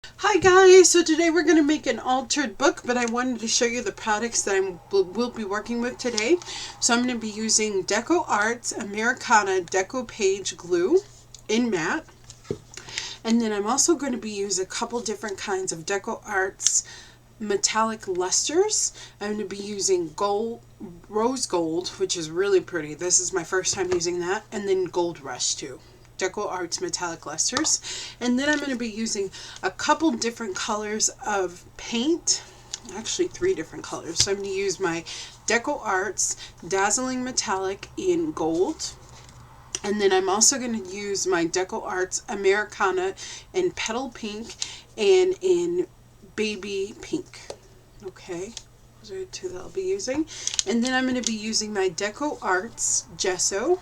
Hi guys, so today we're going to make an altered book, but I wanted to show you the products that I will be working with today. So I'm going to be using Deco Arts Americana Deco Page Glue in matte. And then I'm also going to be using a couple different kinds of Deco Arts metallic lustres. I'm going to be using rose gold, which is really pretty. This is my first time using that. And then gold rush too. Deco Arts metallic lustres. And then I'm going to be using a couple different colors of paint, actually 3 different colors. So I'm going to use my Deco Arts Dazzling Metallic in gold. And then I'm also going to use my Deco Arts Americana in petal pink and in baby pink. Okay, those are the 2 that I'll be using. And then I'm going to be using my Deco Arts Gesso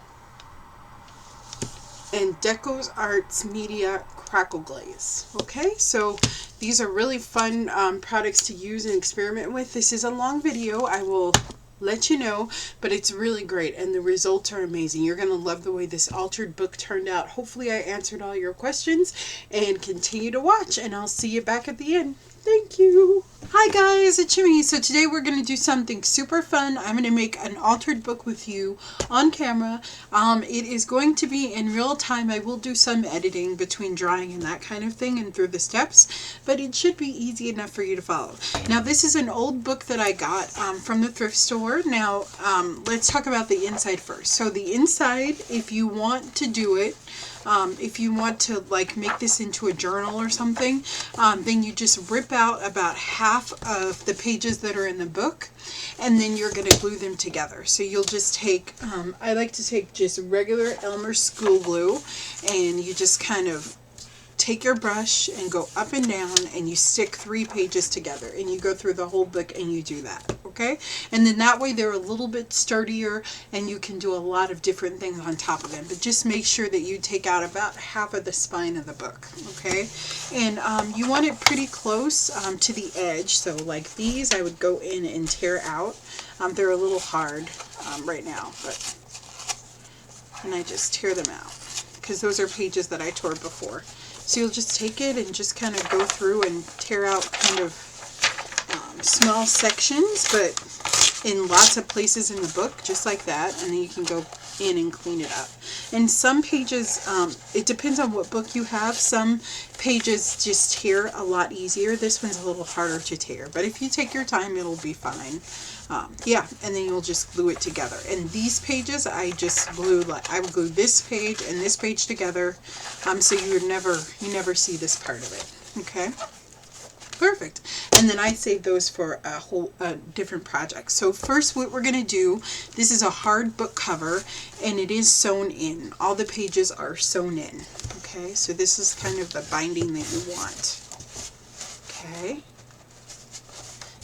and Deco Arts Media Crackle Glaze. Okay, so these are really fun products to use and experiment with. This is a long video, I will let you know, but it's really great and the results are amazing. You're going to love the way this altered book turned out. Hopefully I answered all your questions, and continue to watch, and I'll see you back at the end. Thank you. Hi guys, it's Jimmy. So today we're going to do something super fun. I'm going to make an altered book with you on camera. It is going to be in real time. I will do some editing between drawing and that kind of thing and through the steps, but it should be easy enough for you to follow. Now this is an old book that I got from the thrift store. Now let's talk about the inside first. So the inside, if you want to do it, if you want to like make this into a journal or something, then you just rip out about half of the pages that are in the book, and then you're going to glue them together. So you'll just take, I like to take just regular Elmer school glue, and you just kind of take your brush and go up and down, and you stick 3 pages together, and you go through the whole book and you do that. Okay, and then that way they're a little bit sturdier and you can do a lot of different things on top of them, but just make sure that you take out about half of the spine of the book. Okay, and you want it pretty close to the edge, so like these I would go in and tear out. They're a little hard right now, and I just tear them out because those are pages that I tore before. So you'll just take it and just kind of go through and tear out kind of small sections, but in lots of places in the book, just like that, and then you can go in and clean it up. And some pages, it depends on what book you have. Some pages just tear a lot easier. This one's a little harder to tear, but if you take your time, it'll be fine. Yeah, and then you'll just glue it together. And these pages, I just glue, like I would glue this page and this page together, so you never see this part of it. Okay. Perfect. And then I save those for a whole different project. So first what we're going to do, this is a hard book cover and it is sewn in. All the pages are sewn in. Okay, so this is kind of the binding that you want. Okay.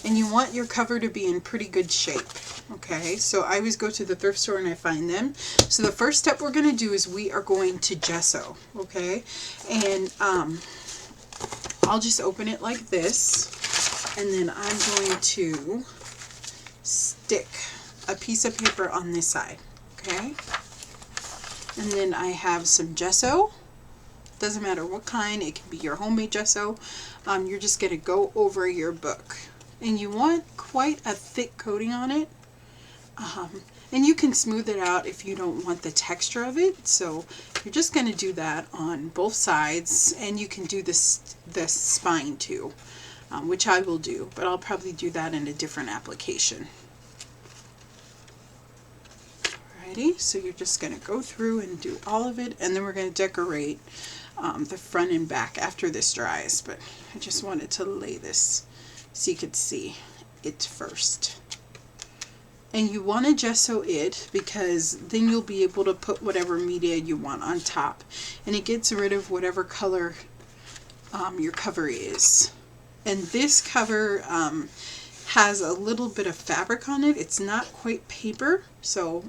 And you want your cover to be in pretty good shape. Okay, so I always go to the thrift store and I find them. So the first step we're going to do is we are going to gesso. Okay, and I'll just open it like this, and then I'm going to stick a piece of paper on this side, okay? And then I have some gesso. Doesn't matter what kind, it can be your homemade gesso. You're just going to go over your book. And you want quite a thick coating on it. And you can smooth it out if you don't want the texture of it. So you're just going to do that on both sides, and you can do this spine too, which I will do, but I'll probably do that in a different application. Alrighty, so you're just going to go through and do all of it, and then we're going to decorate the front and back after this dries, but I just wanted to lay this so you could see it first. And you want to gesso it because then you'll be able to put whatever media you want on top. And it gets rid of whatever color your cover is. And this cover has a little bit of fabric on it. It's not quite paper. So,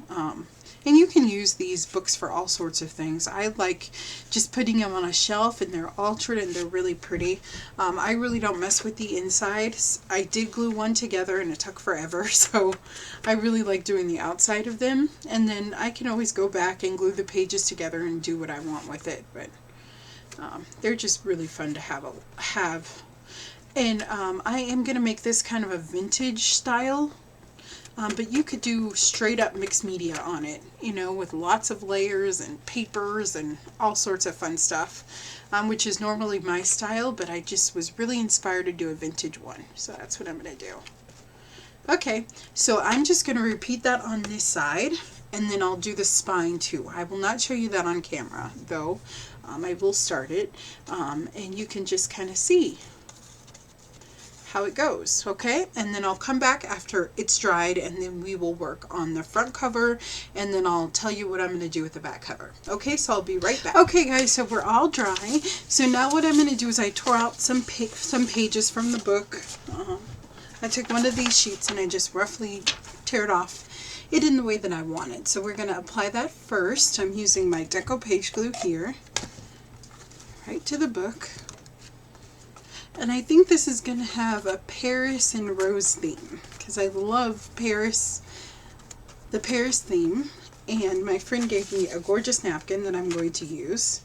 and you can use these books for all sorts of things. I like just putting them on a shelf, and they're altered and they're really pretty. I really don't mess with the insides. I did glue one together and it took forever, so I really like doing the outside of them. And then I can always go back and glue the pages together and do what I want with it. But They're just really fun to have. And I am going to make this kind of a vintage style. But you could do straight up mixed media on it, you know, with lots of layers and papers and all sorts of fun stuff, which is normally my style, but I just was really inspired to do a vintage one. So that's what I'm going to do. Okay, so I'm just going to repeat that on this side, and then I'll do the spine too. I will not show you that on camera, though. I will start it, and you can just kind of see how it goes, okay? And then I'll come back after it's dried, and then we will work on the front cover, and then I'll tell you what I'm going to do with the back cover. Okay, so I'll be right back. Okay guys, so we're all dry. So now what I'm going to do is I tore out some pages from the book. I took one of these sheets and I just roughly teared off it in the way that I wanted. So we're going to apply that first. I'm using my Deco Page Glue here, right to the book. And I think this is going to have a Paris and Rose theme, because I love Paris, the Paris theme. And my friend gave me a gorgeous napkin that I'm going to use.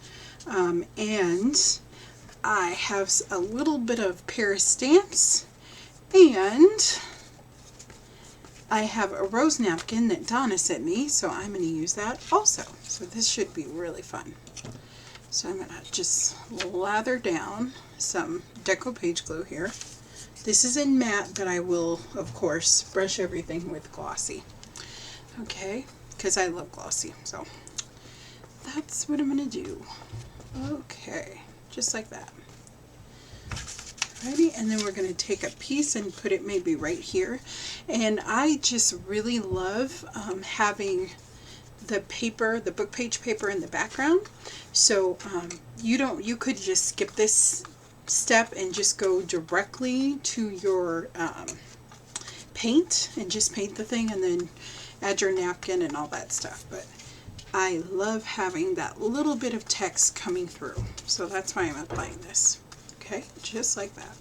And I have a little bit of Paris stamps, and I have a rose napkin that Donna sent me, so I'm going to use that also. So this should be really fun. So I'm going to just lather down some Deco Page Glue here. This is in matte, but I will, of course, brush everything with glossy. Okay, because I love glossy. So that's what I'm going to do. Okay, just like that. Alrighty, and then we're going to take a piece and put it maybe right here. And I just really love having the paper, the book page paper in the background. So you could just skip this step and just go directly to your paint and just paint the thing and then add your napkin and all that stuff. But I love having that little bit of text coming through. So that's why I'm applying this. Okay, just like that.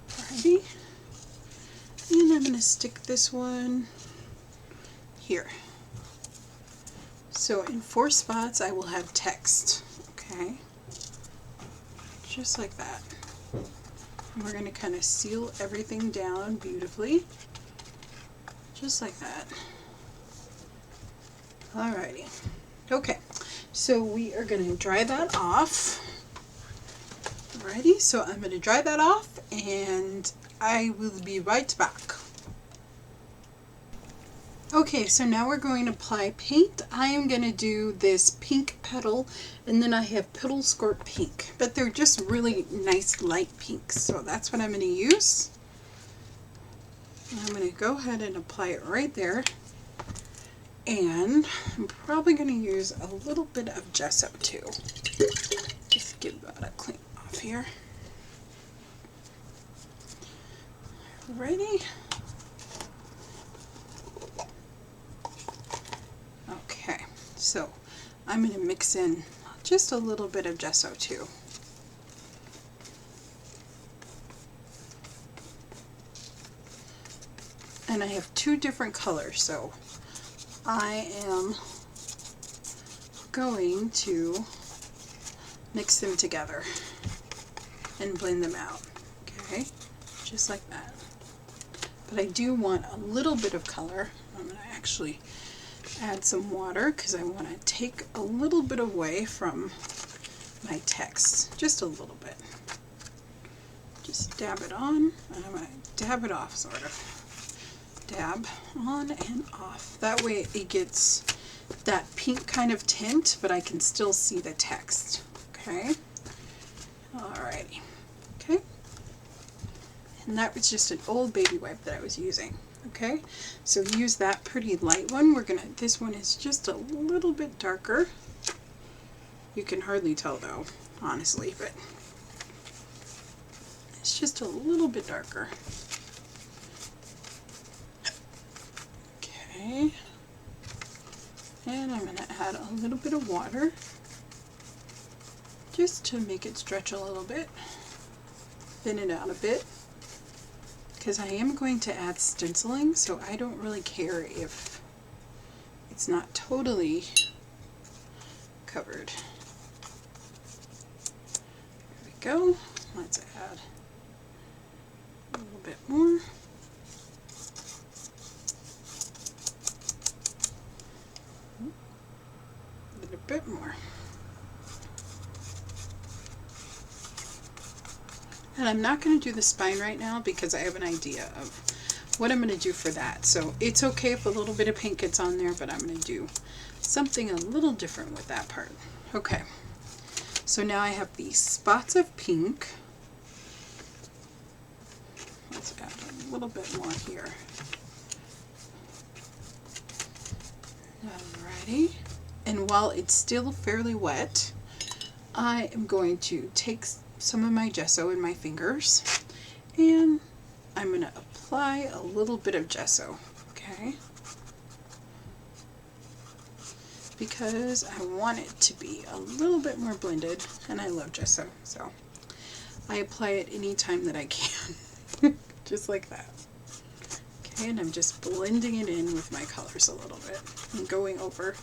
Alrighty. And I'm going to stick this one here. So in 4 spots I will have text, okay, just like that. And we're going to kind of seal everything down beautifully, just like that. Alrighty, okay, so we are going to dry that off. Alrighty, so I'm going to dry that off and I will be right back. Okay, so now we're going to apply paint. I am going to do this pink petal, and then I have petal skirt pink, but they're just really nice light pinks, so that's what I'm going to use. And I'm going to go ahead and apply it right there, and I'm probably going to use a little bit of gesso too. Just give that a clean off here. Ready? Okay, so I'm going to mix in just a little bit of gesso too. And I have 2 different colors, so I am going to mix them together and blend them out. Okay, just like that. But I do want a little bit of color. I'm going to actually add some water because I want to take a little bit away from my text, just a little bit. Just dab it on, and I'm going to dab it off, sort of. Dab on and off. That way it gets that pink kind of tint, but I can still see the text. Okay? Alrighty. Okay? And that was just an old baby wipe that I was using. Okay, so use that pretty light one. This one is just a little bit darker. You can hardly tell though, honestly, but it's just a little bit darker. Okay, and I'm going to add a little bit of water just to make it stretch a little bit, thin it out a bit. Because I am going to add stenciling, so I don't really care if it's not totally covered. go. Let's add a little bit more. A little bit more. And I'm not going to do the spine right now because I have an idea of what I'm going to do for that. So it's okay if a little bit of pink gets on there, but I'm going to do something a little different with that part. Okay, so now I have these spots of pink. Let's add a little bit more here. Alrighty, and while it's still fairly wet, I am going to take some of my gesso in my fingers and I'm going to apply a little bit of gesso, okay? Because I want it to be a little bit more blended, and I love gesso, so I apply it anytime that I can, just like that. Okay, and I'm just blending it in with my colors a little bit and going over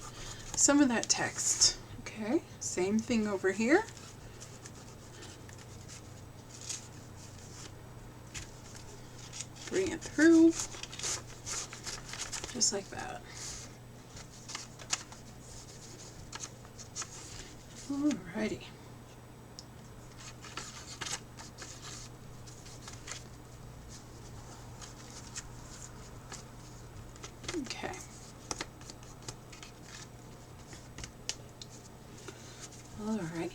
some of that text. Okay, same thing over here. Bring it through, just like that. Alrighty. Okay. Alrighty.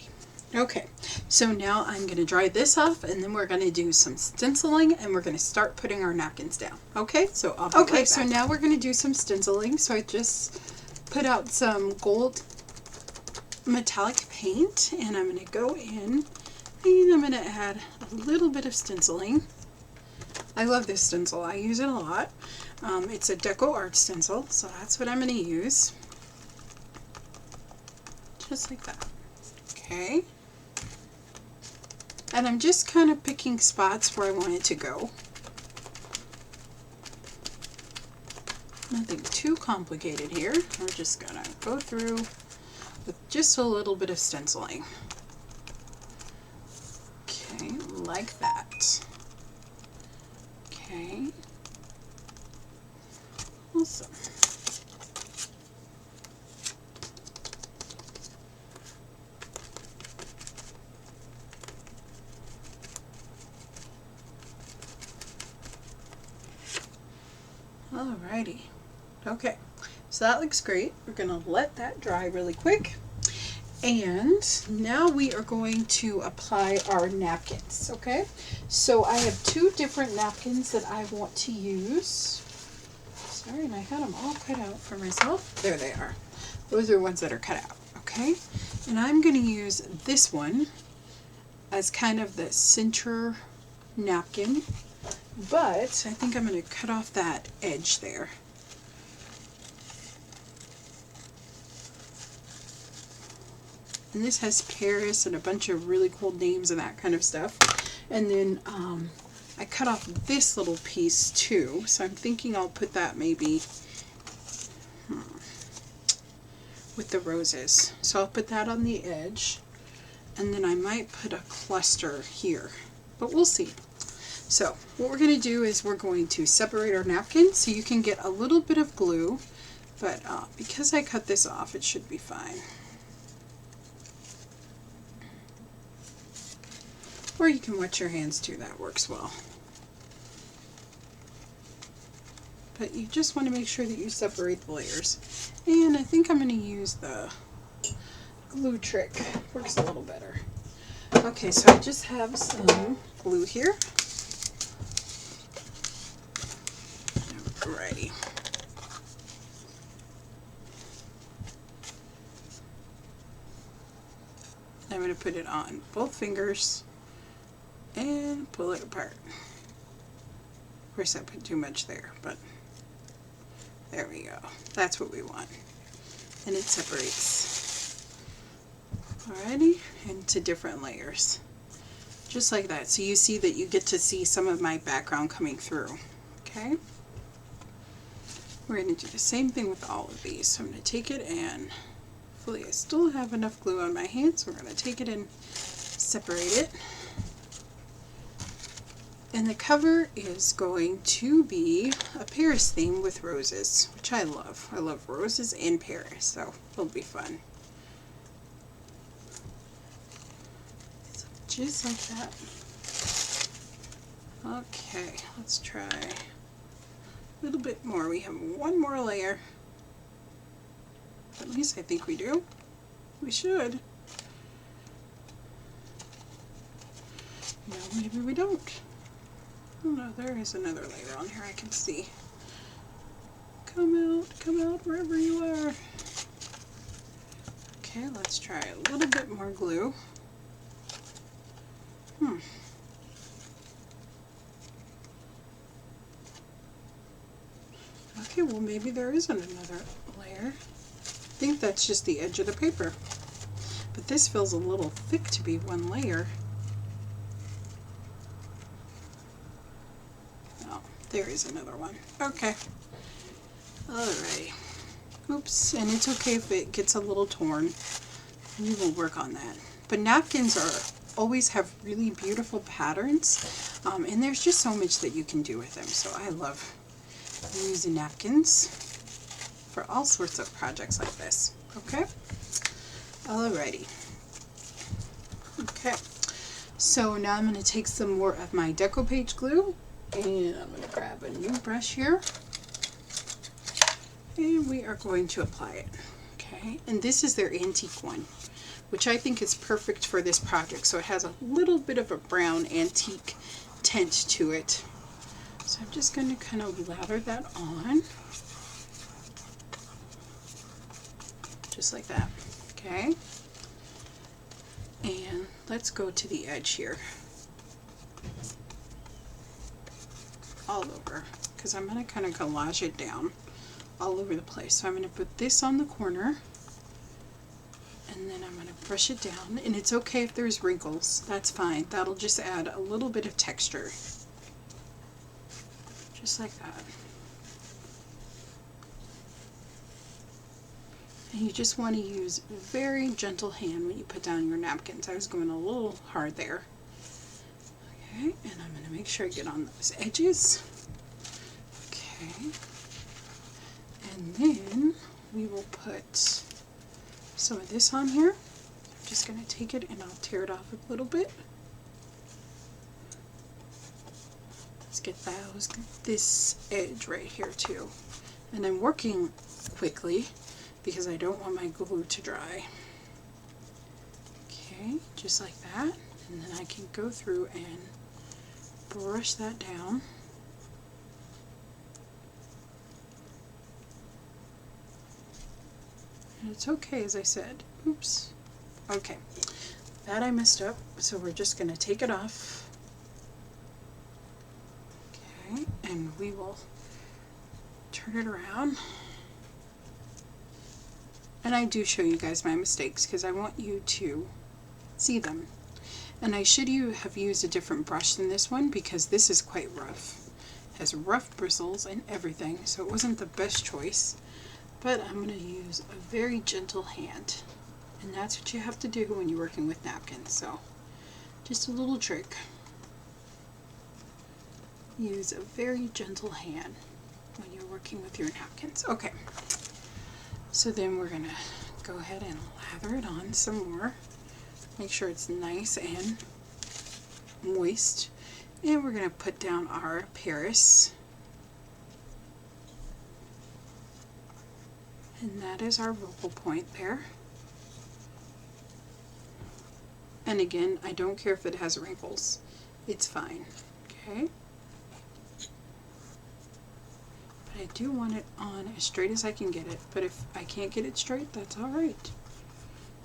Okay, so now I'm going to dry this off, and then we're going to do some stenciling, and we're going to start putting our napkins down. Okay, so I'll be right back. So now we're going to do some stenciling. So I just put out some gold metallic paint, and I'm going to go in and I'm going to add a little bit of stenciling. I love this stencil. I use it a lot. It's a Deco Art stencil, so that's what I'm going to use. Just like that. Okay. And I'm just kind of picking spots where I want it to go. Nothing too complicated here. We're just going to go through with just a little bit of stenciling. Okay, like that. Okay. Awesome. Alrighty. Okay, so that looks great. We're going to let that dry really quick. And now we are going to apply our napkins, okay? So I have two different napkins that I want to use. Sorry, and I had them all cut out for myself. There they are. Those are ones that are cut out, okay? And I'm going to use this one as kind of the center napkin. But I think I'm going to cut off that edge there. And this has Paris and a bunch of really cool names and that kind of stuff. And then I cut off this little piece too. So I'm thinking I'll put that maybe with the roses. So I'll put that on the edge. And then I might put a cluster here. But we'll see. So what we're going to do is we're going to separate our napkin so you can get a little bit of glue, but because I cut this off, it should be fine. Or you can wet your hands too, that works well. But you just want to make sure that you separate the layers. And I think I'm going to use the glue trick, works a little better. Okay, so I just have some glue here. Alrighty. I'm going to put it on both fingers and pull it apart. Of course I put too much there, but there we go. That's what we want. And it separates. Alrighty, into different layers. Just like that. So you see that you get to see some of my background coming through. Okay? We're going to do the same thing with all of these. So I'm going to take it and hopefully I still have enough glue on my hand, so we're going to take it and separate it. And the cover is going to be a Paris theme with roses, which I love. I love roses in Paris, so it'll be fun. So just like that. Okay, let's try a little bit more. We have one more layer. At least I think we do. We should. No, maybe we don't. Oh no, there is another layer on here I can see. Come out wherever you are. Okay, let's try a little bit more glue. Okay, well maybe there isn't another layer. I think that's just the edge of the paper. But this feels a little thick to be one layer. Oh, there is another one. Okay. Alrighty. Oops, and it's okay if it gets a little torn. We will work on that. But napkins always have really beautiful patterns, and there's just so much that you can do with them. So I love using napkins for all sorts of projects like this. Okay? Alrighty. Okay. So now I'm going to take some more of my decoupage glue, and I'm going to grab a new brush here. And we are going to apply it. Okay, and this is their antique one, which I think is perfect for this project. So it has a little bit of a brown antique tint to it. So I'm just going to kind of lather that on. Just like that. Okay. And let's go to the edge here. All over. Because I'm going to kind of collage it down all over the place. So I'm going to put this on the corner, and then I'm going to brush it down. And it's okay if there's wrinkles, that's fine. That'll just add a little bit of texture. Just like that. And you just want to use a very gentle hand when you put down your napkins. I was going a little hard there. Okay, and I'm going to make sure I get on those edges. Okay. And then we will put some of this on here. I'm just going to take it and I'll tear it off a little bit. Let's get this edge right here too. And I'm working quickly because I don't want my glue to dry. Okay, just like that. And then I can go through and brush that down. And it's okay, as I said. Oops. Okay. That I messed up, so we're just going to take it off. Okay, and we will turn it around. And I do show you guys my mistakes because I want you to see them. And I should have used a different brush than this one because this is quite rough. It has rough bristles and everything, so it wasn't the best choice. But I'm going to use a very gentle hand. And that's what you have to do when you're working with napkins. So, just a little trick. Use a very gentle hand when you're working with your napkins. Okay. So then we're going to go ahead and lather it on some more. Make sure it's nice and moist. And we're going to put down our Paris. And that is our focal point there. And again, I don't care if it has wrinkles. It's fine. Okay? But I do want it on as straight as I can get it. But if I can't get it straight, that's alright.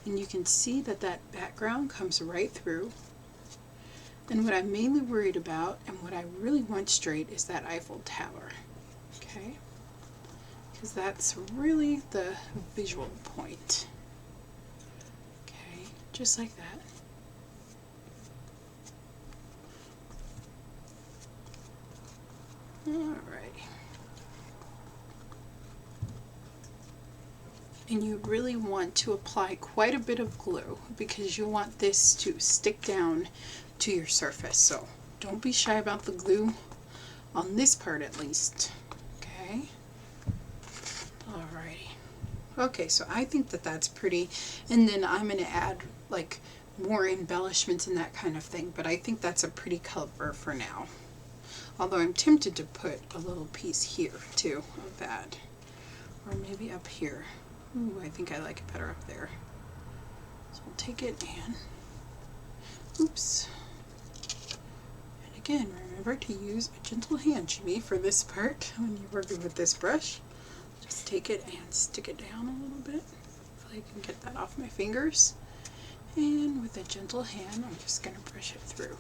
And you can see that that background comes right through. And what I'm mainly worried about, and what I really want straight, is that Eiffel Tower. Okay? Because that's really the visual point. Okay, just like that. Alrighty. And you really want to apply quite a bit of glue because you want this to stick down to your surface. So don't be shy about the glue on this part at least. Okay. Alrighty. Okay, so I think that that's pretty. And then I'm going to add like more embellishments and that kind of thing. But I think that's a pretty cover for now. Although I'm tempted to put a little piece here too of that. Or maybe up here. Ooh, I think I like it better up there. So I'll take it and, oops. And again, remember to use a gentle hand, Jimmy, for this part when you're working with this brush. Just take it and stick it down a little bit. So I can get that off my fingers. And with a gentle hand, I'm just going to brush it through.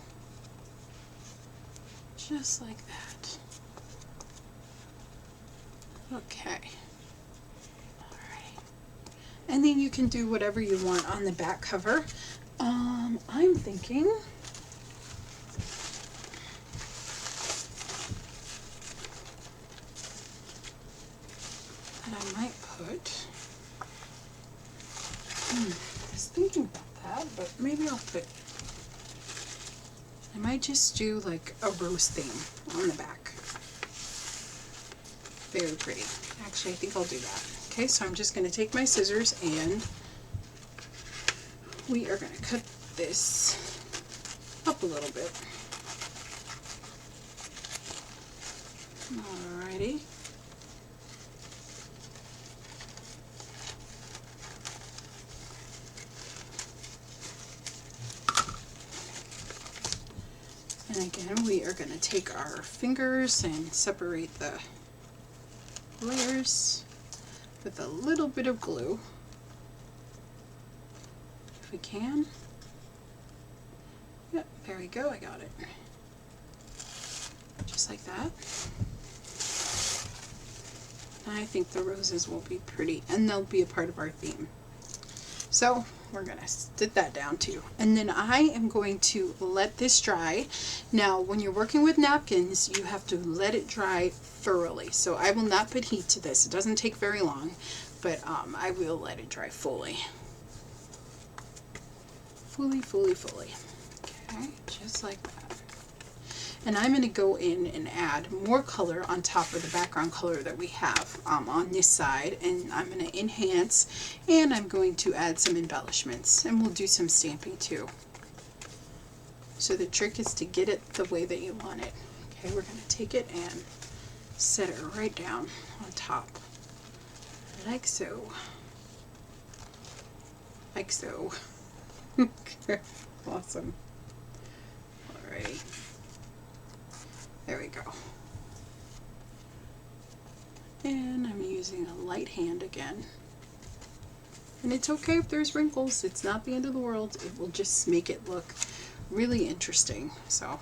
Just like that. Okay. Alright. And then you can do whatever you want on the back cover. I'm thinking that I might put, I was thinking about that, but maybe I'll put, I might just do like a rose theme on the back. Very pretty. Actually, I think I'll do that. Okay, so I'm just going to take my scissors and we are going to cut this up a little bit. Alrighty. And again, we are going to take our fingers and separate the layers with a little bit of glue, if we can. Yep, there we go, I got it. Just like that. I think the roses will be pretty, and they'll be a part of our theme. So we're going to stick that down too. And then I am going to let this dry. Now, when you're working with napkins, you have to let it dry thoroughly. So I will not put heat to this. It doesn't take very long, but I will let it dry fully. Fully. Okay, just like that. And I'm going to go in and add more color on top of the background color that we have on this side. And I'm going to enhance, and I'm going to add some embellishments. And we'll do some stamping too. So the trick is to get it the way that you want it. Okay, we're going to take it and set it right down on top. Like so. Like so. Okay, awesome. Alrighty. There we go. And I'm using a light hand again. And it's okay if there's wrinkles. It's not the end of the world. It will just make it look really interesting. So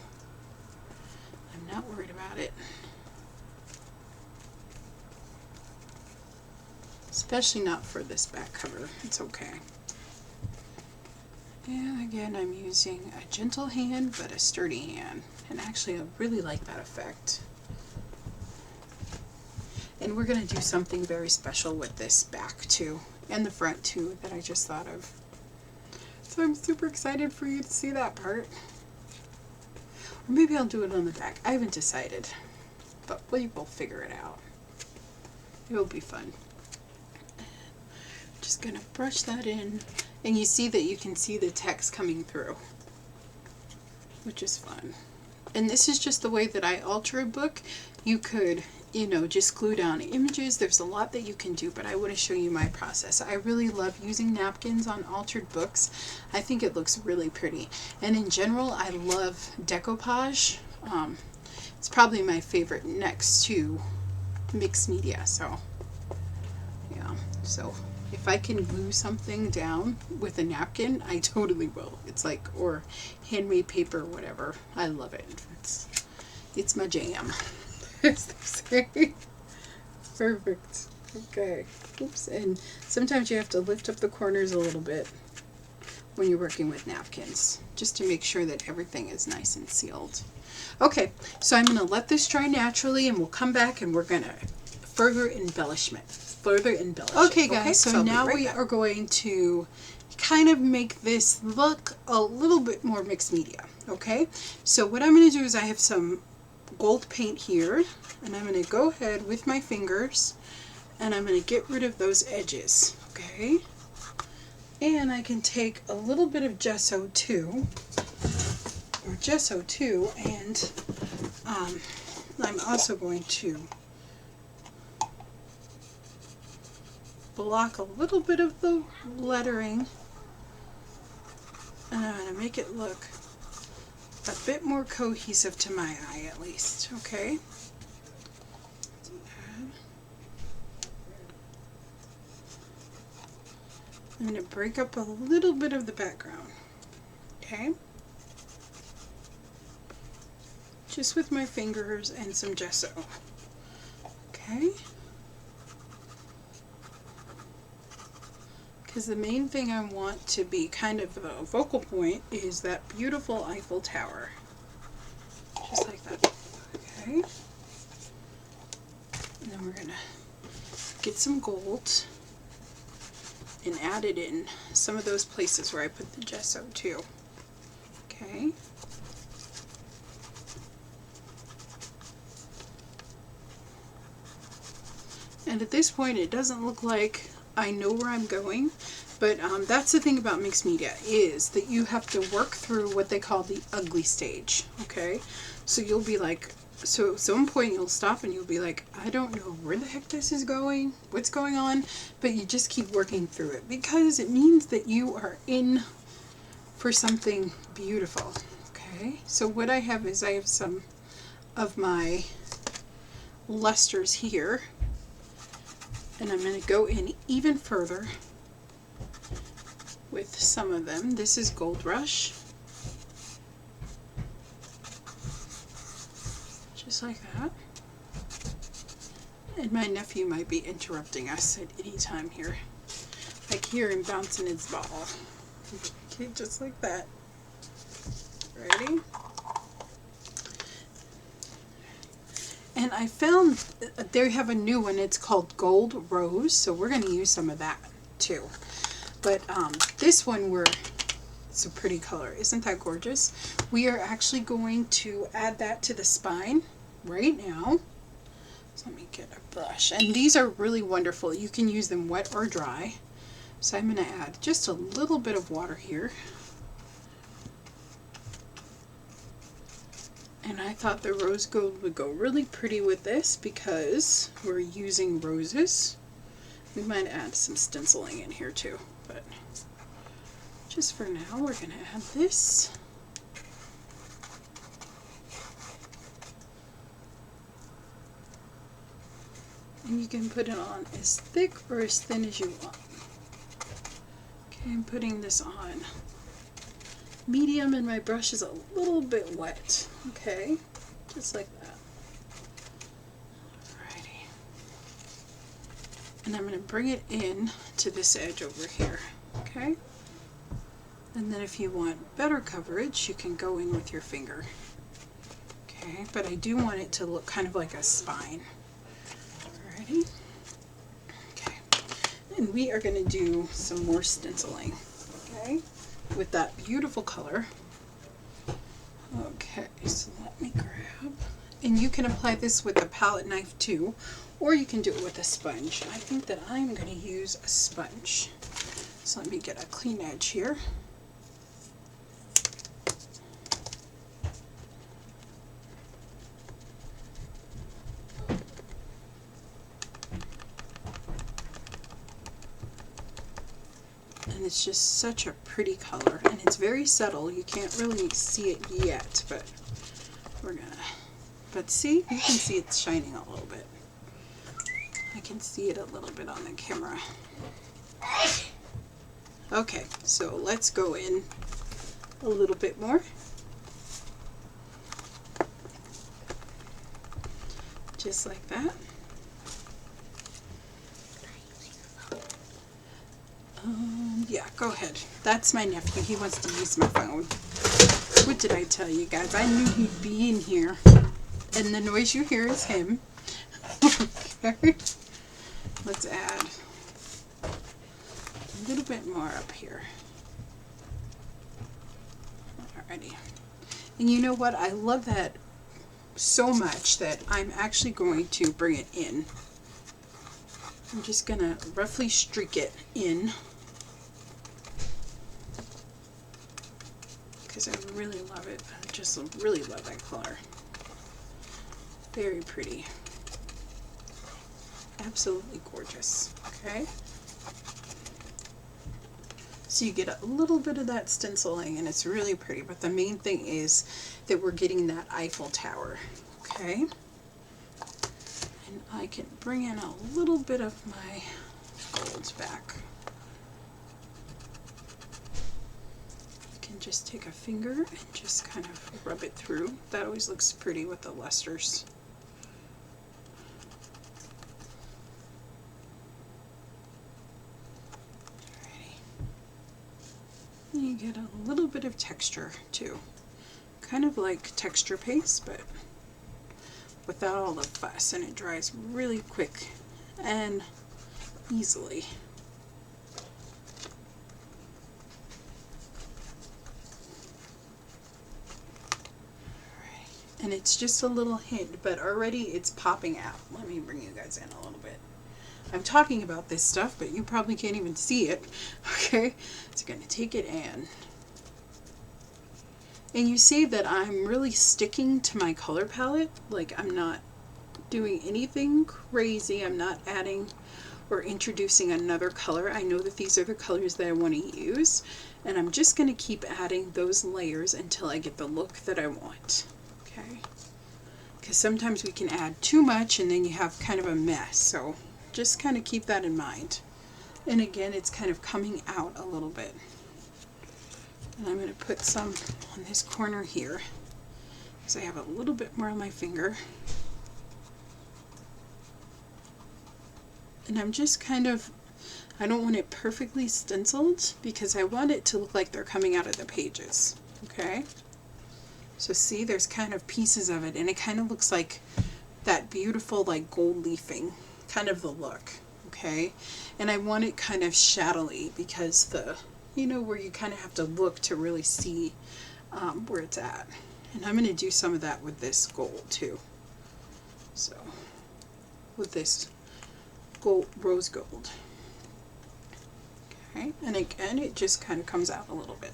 I'm not worried about it. Especially not for this back cover. It's okay. And again, I'm using a gentle hand, but a sturdy hand. And actually, I really like that effect. And we're going to do something very special with this back too, and the front too, that I just thought of. So I'm super excited for you to see that part. Or maybe I'll do it on the back. I haven't decided, but we will figure it out. It will be fun. Just going to brush that in. And you see that you can see the text coming through, which is fun. And this is just the way that I alter a book. You could, you know, just glue down images. There's a lot that you can do, but I want to show you my process. I really love using napkins on altered books. I think it looks really pretty. And in general, I love decoupage. It's probably my favorite next to mixed media. So, yeah. So if I can glue something down with a napkin, I totally will. It's like, or handmade paper, whatever. I love it. It's my jam. As they say. Perfect. Okay. Oops. And sometimes you have to lift up the corners a little bit when you're working with napkins, just to make sure that everything is nice and sealed. Okay, so I'm going to let this dry naturally, and we'll come back and we're going to further embellishment. further embellish it. Okay guys, so now we are going to kind of make this look a little bit more mixed media. Okay, so what I'm going to do is I have some gold paint here, and I'm going to go ahead with my fingers and I'm going to get rid of those edges. Okay, and I can take a little bit of gesso too, and I'm also going to block a little bit of the lettering, and I'm going to make it look a bit more cohesive to my eye, at least. Okay. I'm going to break up a little bit of the background. Okay. Just with my fingers and some gesso. Okay. Because the main thing I want to be kind of a focal point is that beautiful Eiffel Tower. Just like that. Okay. And then we're going to get some gold and add it in some of those places where I put the gesso too. Okay. And at this point it doesn't look like I know where I'm going, but that's the thing about mixed media, is that you have to work through what they call the ugly stage. Okay, so you'll be like, so at some point you'll stop and you'll be like, I don't know where the heck this is going, what's going on, but you just keep working through it because it means that you are in for something beautiful. Okay, so what I have is I have some of my lustres here, and I'm going to go in even further with some of them. This is Gold Rush. Just like that. And my nephew might be interrupting us at any time here. I can hear him bouncing his ball. Okay, just like that. Ready? And I found they have a new one. It's called Gold Rose, so we're going to use some of that too. But this one, it's a pretty color. Isn't that gorgeous? We are actually going to add that to the spine right now. So let me get a brush. And these are really wonderful. You can use them wet or dry. So I'm going to add just a little bit of water here. And I thought the rose gold would go really pretty with this because we're using roses. We might add some stenciling in here too, but just for now we're going to add this. And you can put it on as thick or as thin as you want. Okay, I'm putting this on medium and my brush is a little bit wet. Okay, just like that. Alrighty. And I'm going to bring it in to this edge over here. Okay. And then if you want better coverage, you can go in with your finger. Okay, but I do want it to look kind of like a spine. Alrighty. Okay. And we are going to do some more stenciling. Okay. With that beautiful color. Okay, so let me grab, and you can apply this with a palette knife too, or you can do it with a sponge. I think that I'm going to use a sponge. So let me get a clean edge here. And it's just such a pretty color, and it's very subtle. You can't really see it yet, but we're gonna, but see, you can see it's shining a little bit. I can see it a little bit on the camera. Okay, so let's go in a little bit more. Just like that. Yeah, go ahead. That's my nephew. He wants to use my phone. What did I tell you guys? I knew he'd be in here. And the noise you hear is him. Okay. let's add a little bit more up here. Alrighty. And you know what? I love that so much that I'm actually going to bring it in. I'm just going to roughly streak it in because I really love it. I just really love that color. Very pretty. Absolutely gorgeous. Okay. So you get a little bit of that stenciling and it's really pretty, but the main thing is that we're getting that Eiffel Tower. Okay. And I can bring in a little bit of my golds back. You can just take a finger and just kind of rub it through. That always looks pretty with the lustres. You get a little bit of texture too. Kind of like texture paste, but without all the fuss, and it dries really quick and easily. Alright. And it's just a little hint, but already it's popping out. Let me bring you guys in a little bit. I'm talking about this stuff, but you probably can't even see it. Okay, so I'm going to take it and you see that I'm really sticking to my color palette. Like, I'm not doing anything crazy. I'm not adding or introducing another color. I know that these are the colors that I want to use, and I'm just going to keep adding those layers until I get the look that I want. Okay, because sometimes we can add too much and then you have kind of a mess. So just kind of keep that in mind. And again, it's kind of coming out a little bit. And I'm going to put some on this corner here because I have a little bit more on my finger. And I'm just kind of, I don't want it perfectly stenciled because I want it to look like they're coming out of the pages. Okay? So see, there's kind of pieces of it, and it kind of looks like that beautiful like gold leafing kind of the look. Okay? And I want it kind of shadowy because the, you know, where you kind of have to look to really see where it's at. And I'm going to do some of that with this gold too. So with this gold, rose gold. Okay, and again, it just kind of comes out a little bit.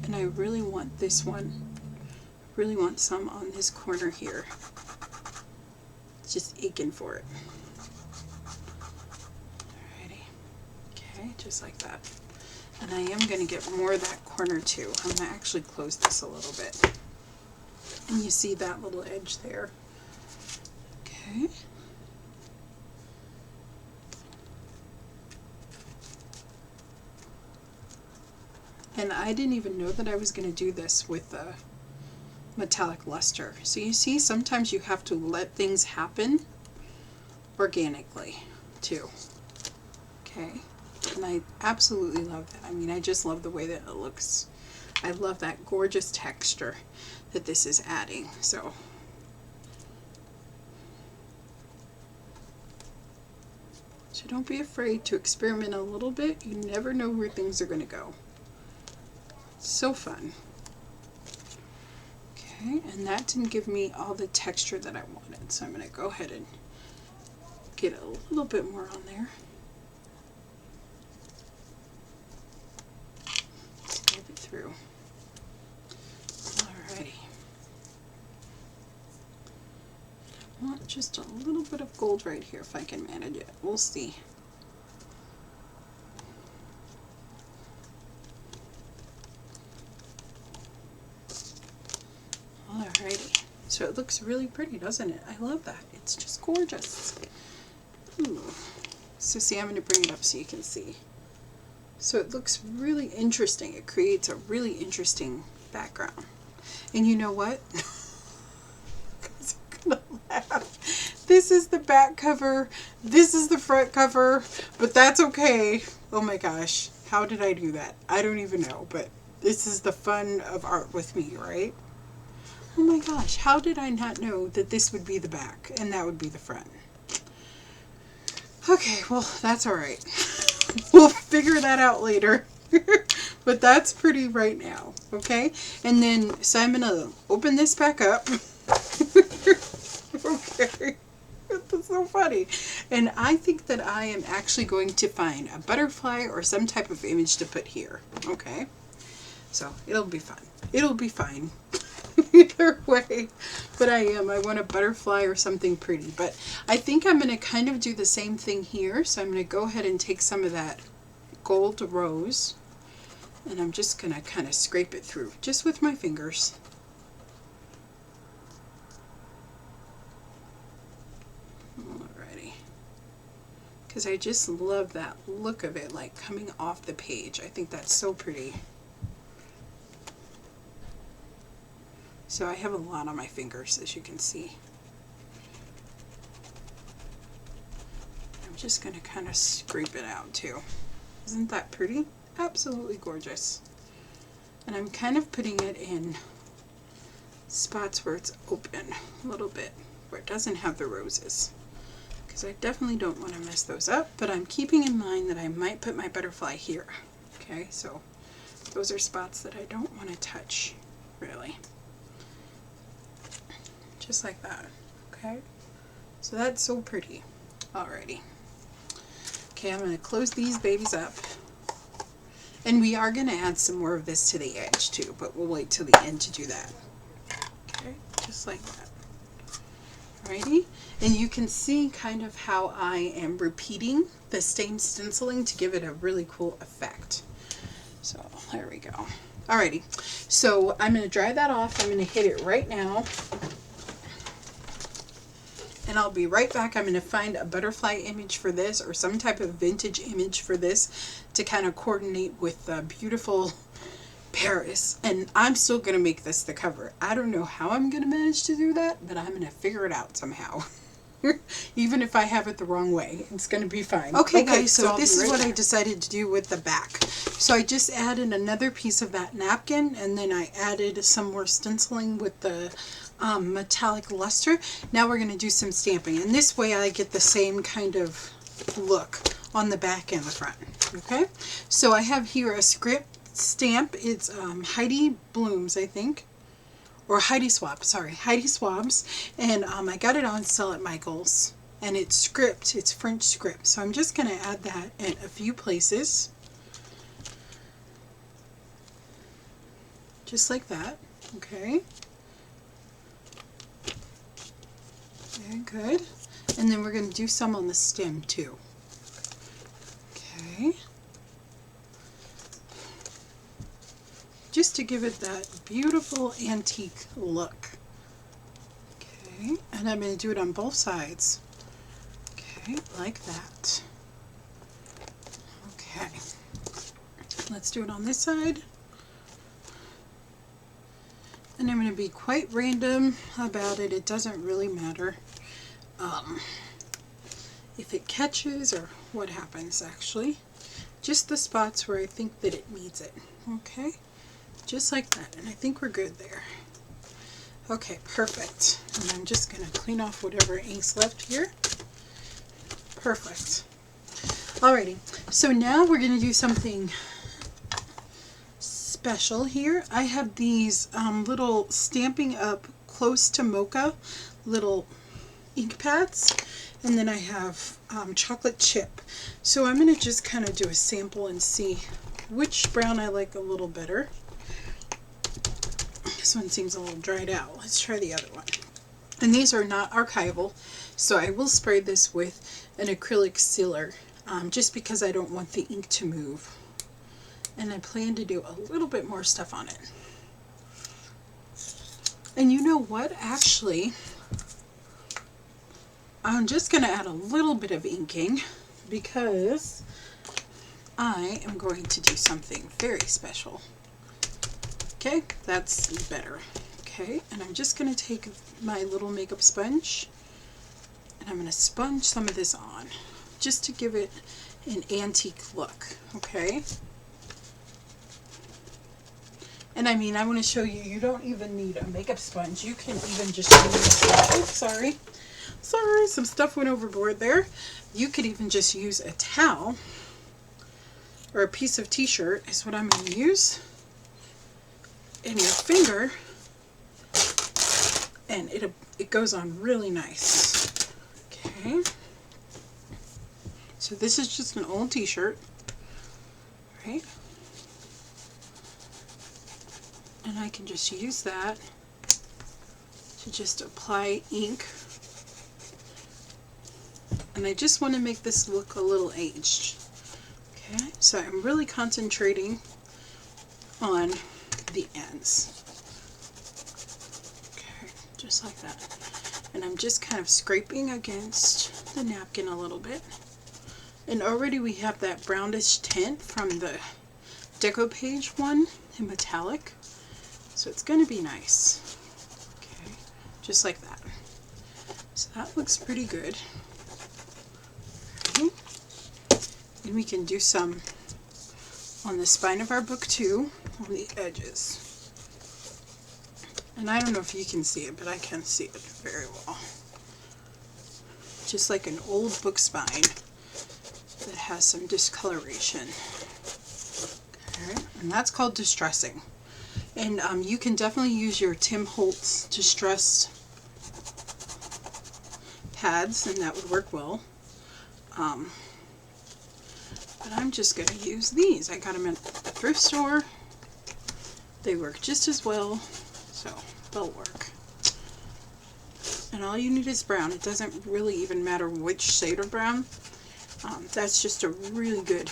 And I really want this one, really want some on this corner here. Just aching for it. Alrighty. Okay, just like that. And I am going to get more of that corner too. I'm going to actually close this a little bit. And you see that little edge there. Okay. And I didn't even know that I was going to do this with the metallic luster. So you see, sometimes you have to let things happen organically too. Okay. And I absolutely love that. I mean, I just love the way that it looks. I love that gorgeous texture that this is adding. So don't be afraid to experiment a little bit. You never know where things are going to go. So fun. Okay, and that didn't give me all the texture that I wanted, so I'm going to go ahead and get a little bit more on there. Scrape it through. Alrighty. I want just a little bit of gold right here if I can manage it. We'll see. Alrighty, so it looks really pretty, doesn't it? I love that. It's just gorgeous. Ooh. So see, I'm going to bring it up so you can see. So it looks really interesting. It creates a really interesting background. And you know what? I'm going to This is the back cover. This is the front cover. But that's okay. Oh my gosh. How did I do that? I don't even know. But this is the fun of art with me, right? Oh my gosh. How did I not know that this would be the back and that would be the front? Okay, well, that's all right. We'll figure that out later. But that's pretty right now, okay? And then, so I'm going to open this back up. Okay. That's so funny. And I think that I am actually going to find a butterfly or some type of image to put here, okay? So, it'll be fun. It'll be fine. Either way. But I want a butterfly or something pretty. But I think I'm going to kind of do the same thing here. So I'm going to go ahead and take some of that gold rose. And I'm just going to kind of scrape it through. Just with my fingers. Alrighty. Because I just love that look of it, like coming off the page. I think that's so pretty. So I have a lot on my fingers, as you can see. I'm just going to kind of scrape it out too. Isn't that pretty? Absolutely gorgeous. And I'm kind of putting it in spots where it's open a little bit, where it doesn't have the roses. Because I definitely don't want to mess those up, but I'm keeping in mind that I might put my butterfly here. Okay, so those are spots that I don't want to touch, really. Just like that, okay? So that's so pretty. Alrighty. Okay, I'm going to close these babies up. And we are going to add some more of this to the edge too, but we'll wait till the end to do that. Okay, just like that. Alrighty. And you can see kind of how I am repeating the same stenciling to give it a really cool effect. So there we go. Alrighty. So I'm going to dry that off. I'm going to hit it right now. And I'll be right back. I'm going to find a butterfly image for this or some type of vintage image for this to kind of coordinate with the beautiful Paris. And I'm still going to make this the cover. I don't know how I'm going to manage to do that, but I'm going to figure it out somehow. Even if I have it the wrong way, it's going to be fine. Okay guys, so this is what I decided to do with the back. So I just added another piece of that napkin, and then I added some more stenciling with the metallic lustre. Now we're going to do some stamping, and this way I get the same kind of look on the back and the front. Okay, so I have here a script stamp. It's Heidi Blooms, I think. Or Heidi Swab, sorry, Heidi Swabs, and I got it on sale at Michael's, and it's script, it's French script, so I'm just going to add that in a few places, just like that, okay, very good, and then we're going to do some on the stem too, okay. Just to give it that beautiful antique look. Okay, and I'm going to do it on both sides. Okay, like that. Okay, let's do it on this side. And I'm going to be quite random about it. It doesn't really matter if it catches or what happens, actually. Just the spots where I think that it needs it. Okay. Just like that, and I think we're good there. Okay, perfect. And I'm just going to clean off whatever ink's left here. Perfect. Alrighty, so now we're going to do something special here. I have these little Stampin' Up! Close to Mocha little ink pads, and then I have chocolate chip. So I'm going to just kind of do a sample and see which brown I like a little better. This one seems a little dried out. Let's try the other one. And these are not archival, so I will spray this with an acrylic sealer just because I don't want the ink to move. And I plan to do a little bit more stuff on it. And you know what? Actually, I'm just going to add a little bit of inking because I am going to do something very special. Okay, that's better. Okay, and I'm just going to take my little makeup sponge And I'm going to sponge some of this on just to give it an antique look, okay? And I mean, I want to show you, you don't even need a makeup sponge. You can even just use, oops, sorry, some stuff went overboard there. You could even just use a towel or a piece of t-shirt is what I'm going to use. And your finger, and it goes on really nice. Okay. So this is just an old t-shirt, right? And I can just use that to just apply ink. And I just want to make this look a little aged. Okay, so I'm really concentrating on the ends. Okay, just like that. And I'm just kind of scraping against the napkin a little bit. And already we have that brownish tint from the deco page one in metallic. So it's going to be nice. Okay, just like that. So that looks pretty good. Okay. And we can do some on the spine of our book too, on the edges. And I don't know if you can see it, but I can see it very well. Just like an old book spine that has some discoloration. Okay. And that's called distressing. And you can definitely use your Tim Holtz distress pads, and that would work well. But I'm just going to use these. I got them at the thrift store. They work just as well, so they'll work. And all you need is brown. It doesn't really even matter which shade of brown. That's just a really good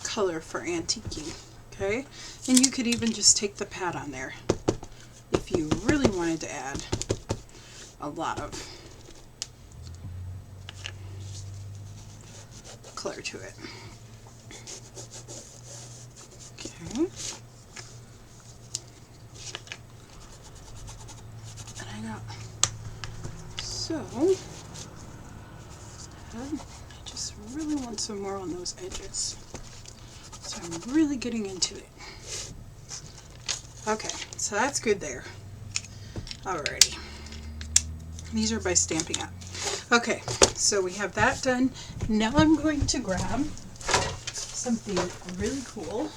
color for antiquing. Okay, and you could even just take the pad on there if you really wanted to add a lot of color to it. Okay, and I got, so I just really want some more on those edges. So I'm really getting into it. Okay, so that's good there. Alrighty. These are by Stampin' Up. Okay, so we have that done. Now I'm going to grab something really cool.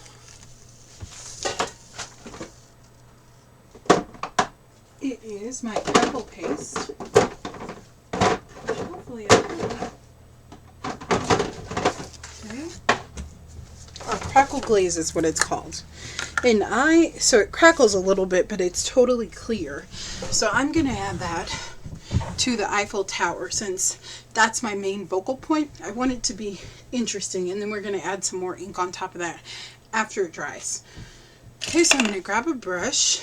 It is my apple paste. Hopefully I can. Okay. Or crackle glaze is what it's called. And so it crackles a little bit, but it's totally clear. So I'm going to add that to the Eiffel Tower since that's my main focal point. I want it to be interesting, and then we're going to add some more ink on top of that after it dries. Okay, so I'm going to grab a brush.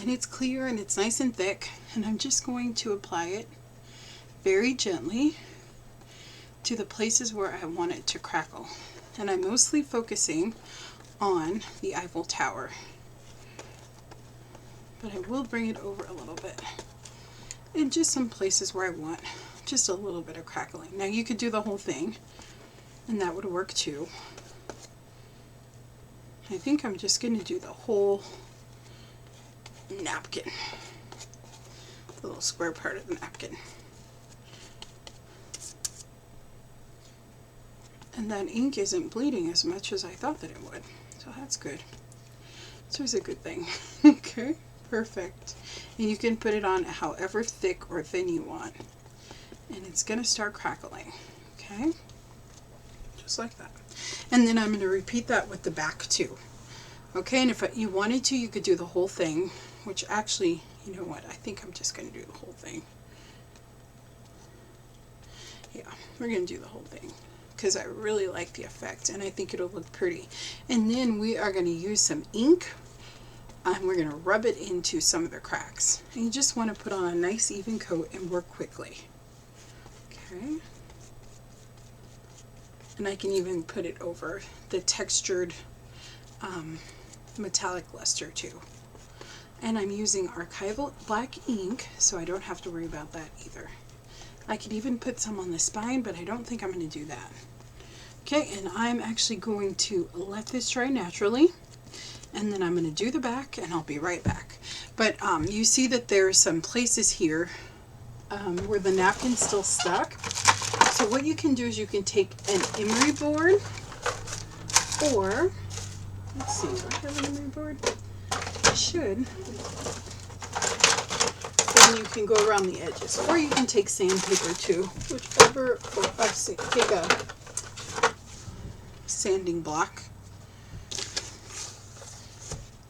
And it's clear and it's nice and thick, and I'm just going to apply it very gently to the places where I want it to crackle. And I'm mostly focusing on the Eiffel Tower. But I will bring it over a little bit. In just some places where I want just a little bit of crackling. Now you could do the whole thing, and that would work too. I think I'm just going to do the whole napkin. The little square part of the napkin. And that ink isn't bleeding as much as I thought that it would. So that's good. It's always a good thing. Okay, perfect. And you can put it on however thick or thin you want. And it's going to start crackling. Okay? Just like that. And then I'm going to repeat that with the back too. Okay, and if you wanted to, you could do the whole thing. Which actually, you know what? I think I'm just going to do the whole thing. Yeah, we're going to do the whole thing. Because I really like the effect and I think it'll look pretty. And then we are going to use some ink and we're going to rub it into some of the cracks. And you just want to put on a nice even coat and work quickly. Okay. And I can even put it over the textured metallic lustre too. And I'm using archival black ink, so I don't have to worry about that either. I could even put some on the spine, but I don't think I'm going to do that. Okay, and I'm actually going to let this dry naturally, and then I'm going to do the back, and I'll be right back. But you see that there's some places here where the napkin's still stuck. So what you can do is you can take an emery board, or, let's see, do I have an emery board? I should. And you can go around the edges, or you can take sandpaper too, whichever, or take a sanding block.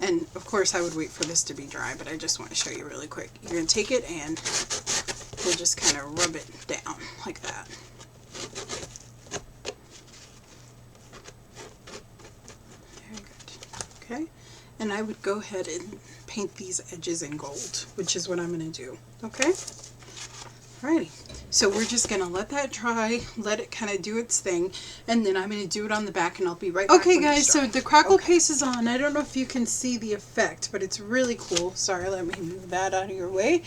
And of course I would wait for this to be dry, but I just want to show you really quick. You're going to take it and we'll just kind of rub it down like that. Very good. Okay, and I would go ahead and paint these edges in gold, which is what I'm going to do. Okay, alrighty. So we're just going to let that dry, let it kind of do its thing, and then I'm going to do it on the back, and I'll be right back. Okay guys, so the crackle paste is on. I don't know if you can see the effect, but it's really cool. Sorry, let me move that out of your way.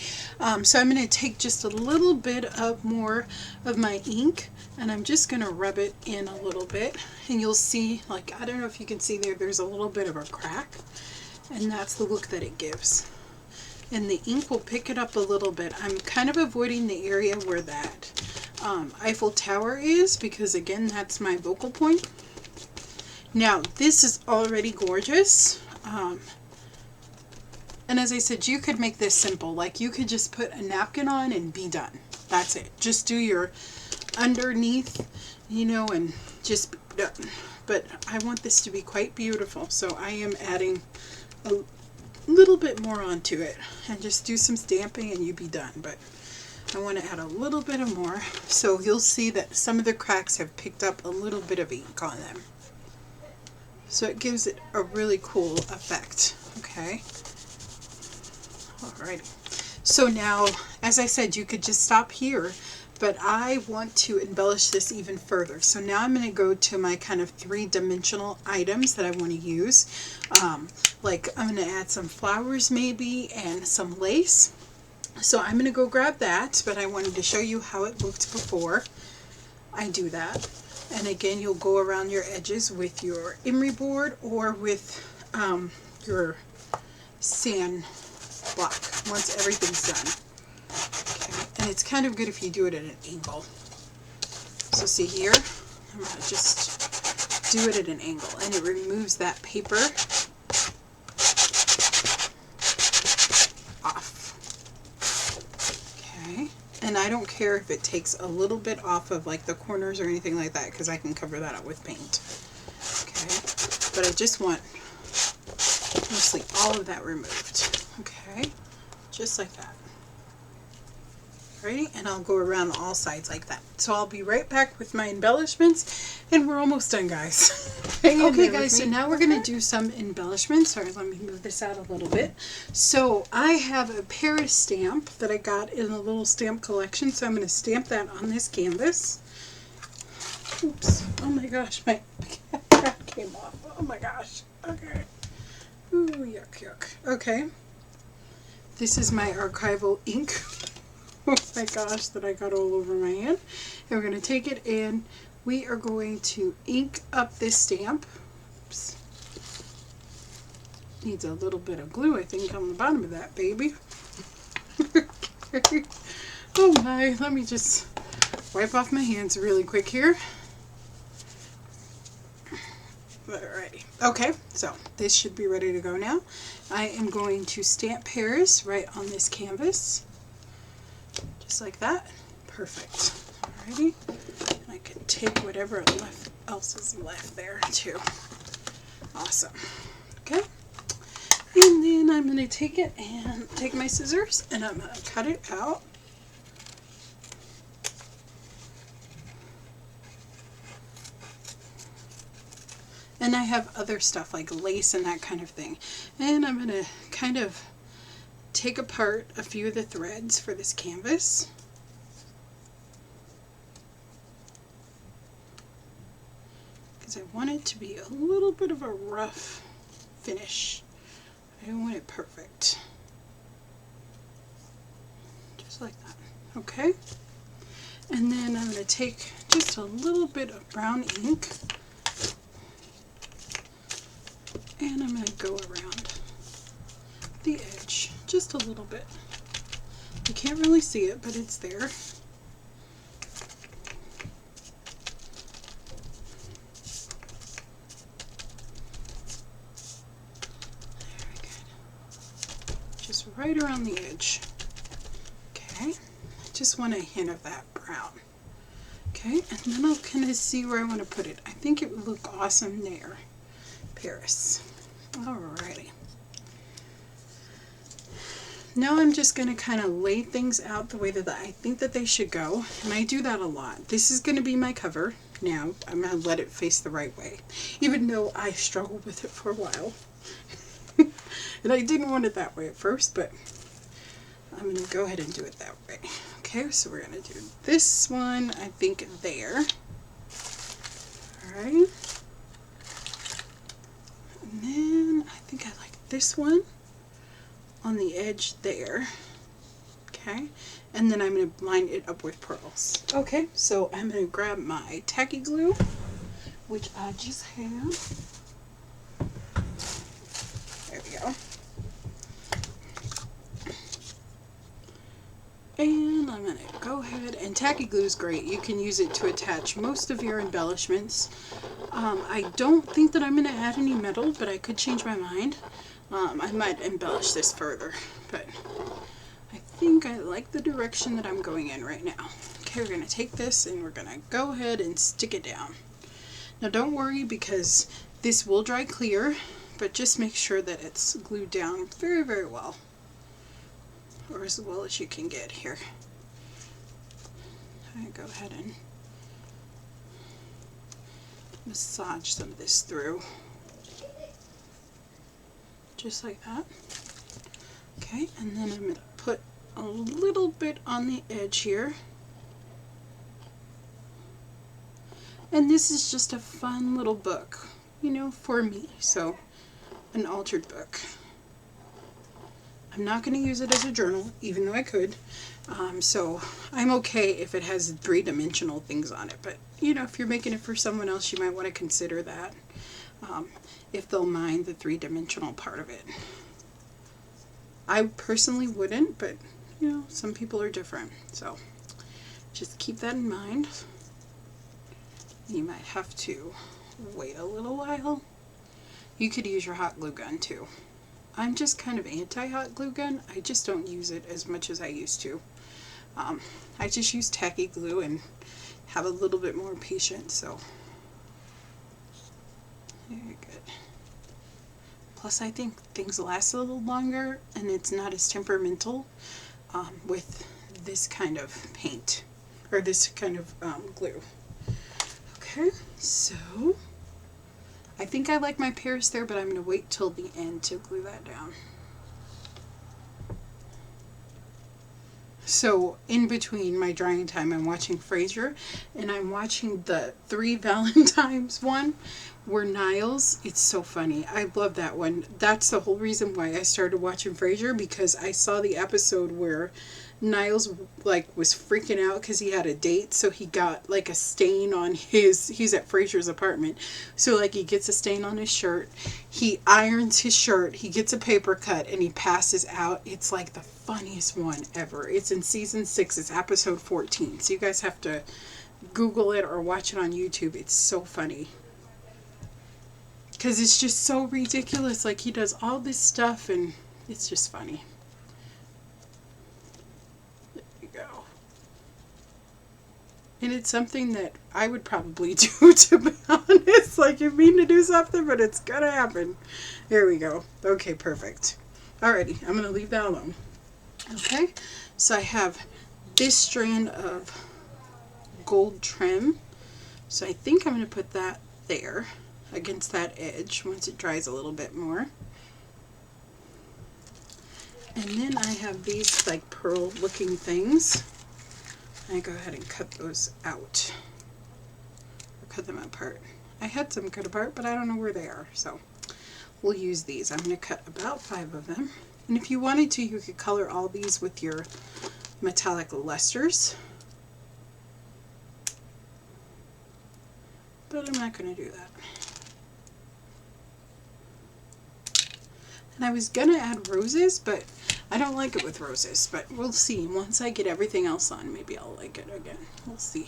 So I'm going to take just a little bit of more of my ink, and I'm just going to rub it in a little bit, and you'll see, like, I don't know if you can see there's a little bit of a crack, and that's the look that it gives. And the ink will pick it up a little bit. I'm kind of avoiding the area where that Eiffel Tower is, because again, that's my focal point. Now, this is already gorgeous. And as I said, you could make this simple. Like, you could just put a napkin on and be done. That's it. Just do your underneath, you know, and just be done. But I want this to be quite beautiful, so I am adding a little bit more onto it, and just do some stamping and you'd be done. But I want to add a little bit of more, so you'll see that some of the cracks have picked up a little bit of ink on them, so it gives it a really cool effect. Okay, alrighty. So now, as I said, you could just stop here, but I want to embellish this even further. So now I'm going to go to my kind of three-dimensional items that I want to use. Like, I'm going to add some flowers maybe, and some lace. So I'm going to go grab that, but I wanted to show you how it looked before I do that. And again, you'll go around your edges with your emery board or with your sand block once everything's done. Okay. And it's kind of good if you do it at an angle. So see here, I'm going to just do it at an angle, and it removes that paper off. Okay, and I don't care if it takes a little bit off of like the corners or anything like that, because I can cover that up with paint. Okay, but I just want mostly all of that removed. Okay, just like that. Ready? And I'll go around all sides like that. So I'll be right back with my embellishments, and we're almost done, guys. Okay guys, so now we're going to do some embellishments. Sorry, let me move this out a little bit. So I have a Paris stamp that I got in a little stamp collection, so I'm going to stamp that on this canvas. Oops. Oh my gosh, my cap came off. Oh my gosh. Okay. Ooh, yuck, yuck. Okay. This is my archival ink. Oh my gosh, that I got all over my hand. And we're going to take it and we are going to ink up this stamp. Oops. Needs a little bit of glue, I think, on the bottom of that baby. Okay. Oh my, let me just wipe off my hands really quick here. Alrighty. Okay, so this should be ready to go now. I am going to stamp Paris right on this canvas. Just like that. Perfect. Alrighty. I can take whatever else is left there too. Awesome. Okay. And then I'm going to take it and take my scissors and I'm going to cut it out. And I have other stuff like lace and that kind of thing. And I'm going to kind of take apart a few of the threads for this canvas. Because I want it to be a little bit of a rough finish. I don't want it perfect. just like that. Okay, and then I'm going to take just a little bit of brown ink, and I'm going to go around the edge just a little bit. You can't really see it, but it's there. Very good. Just right around the edge. Okay, just want a hint of that brown. Okay, and then I'll kind of see where I want to put it. I think it would look awesome there. Paris. Alrighty. Now I'm just going to kind of lay things out the way that I think that they should go, and I do that a lot. This is going to be my cover. Now I'm going to let it face the right way, even though I struggled with it for a while. And I didn't want it that way at first, but I'm going to go ahead and do it that way. Okay, so we're going to do this one, I think, there. Alright. And then I think I like this one on the edge there. Okay, and then I'm going to line it up with pearls. Okay, so I'm going to grab my tacky glue, which I just have. There we go. And I'm going to go ahead, and tacky glue is great. You can use it to attach most of your embellishments. I don't think that I'm going to add any metal, but I could change my mind. I might embellish this further, but I think I like the direction that I'm going in right now. Okay, we're going to take this and we're going to go ahead and stick it down. Now don't worry, because this will dry clear, but just make sure that it's glued down very, very well. Or as well as you can get here. I'm going to go ahead and massage some of this through. Just like that. Okay, and then I'm going to put a little bit on the edge here. And this is just a fun little book, you know, for me. So, an altered book. I'm not going to use it as a journal, even though I could. So, I'm okay if it has three-dimensional things on it. But, you know, if you're making it for someone else, you might want to consider that. If they'll mind the three-dimensional part of it. I personally wouldn't, but you know, some people are different, so just keep that in mind. You might have to wait a little while. You could use your hot glue gun too. I'm just kind of anti-hot glue gun. I just don't use it as much as I used to. I just use tacky glue and have a little bit more patience, so very good. Plus, I think things last a little longer, and it's not as temperamental with this kind of paint, or this kind of glue. Okay, so I think I like my Paris there, but I'm going to wait till the end to glue that down. So in between my drying time, I'm watching Frasier, and I'm watching the 3 Valentines one, where Niles, it's so funny. I love that one. That's the whole reason why I started watching Frasier, because I saw the episode where Niles was freaking out because he had a date, so he got a stain on he's at Frasier's apartment, so he gets a stain on his shirt, he irons his shirt, he gets a paper cut, and he passes out. It's the funniest one ever. It's in season 6, it's episode 14, so you guys have to Google it or watch it on YouTube. It's so funny. Because it's just so ridiculous. He does all this stuff, and it's just funny. There you go. And it's something that I would probably do, to be honest. You mean to do something, but it's gonna happen. There we go. Okay, perfect. Alrighty, I'm gonna leave that alone. Okay, so I have this strand of gold trim. So I think I'm gonna put that there, against that edge once it dries a little bit more. And then I have these pearl looking things. I go ahead and cut those out, or cut them apart. I had some cut apart, but I don't know where they are, so we'll use these. I'm going to cut about 5 of them. And if you wanted to, you could color all these with your metallic lustres. But I'm not going to do that. And I was going to add roses, but I don't like it with roses. But we'll see. Once I get everything else on, maybe I'll like it again. We'll see.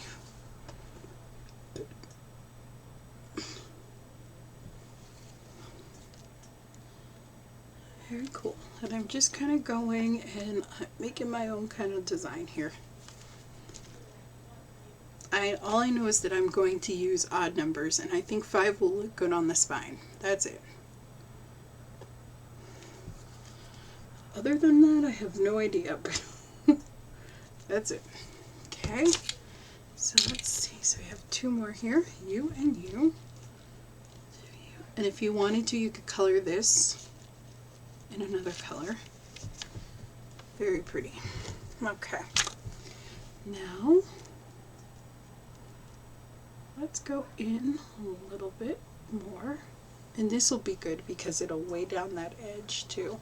Very cool. And I'm just kind of going and making my own kind of design here. All I know is that I'm going to use odd numbers, and I think 5 will look good on the spine. That's it. Other than that, I have no idea, but that's it. Okay, so let's see. So we have 2 more here, you and you. And if you wanted to, you could color this in another color. Very pretty. Okay, now let's go in a little bit more, and this will be good because it'll weigh down that edge too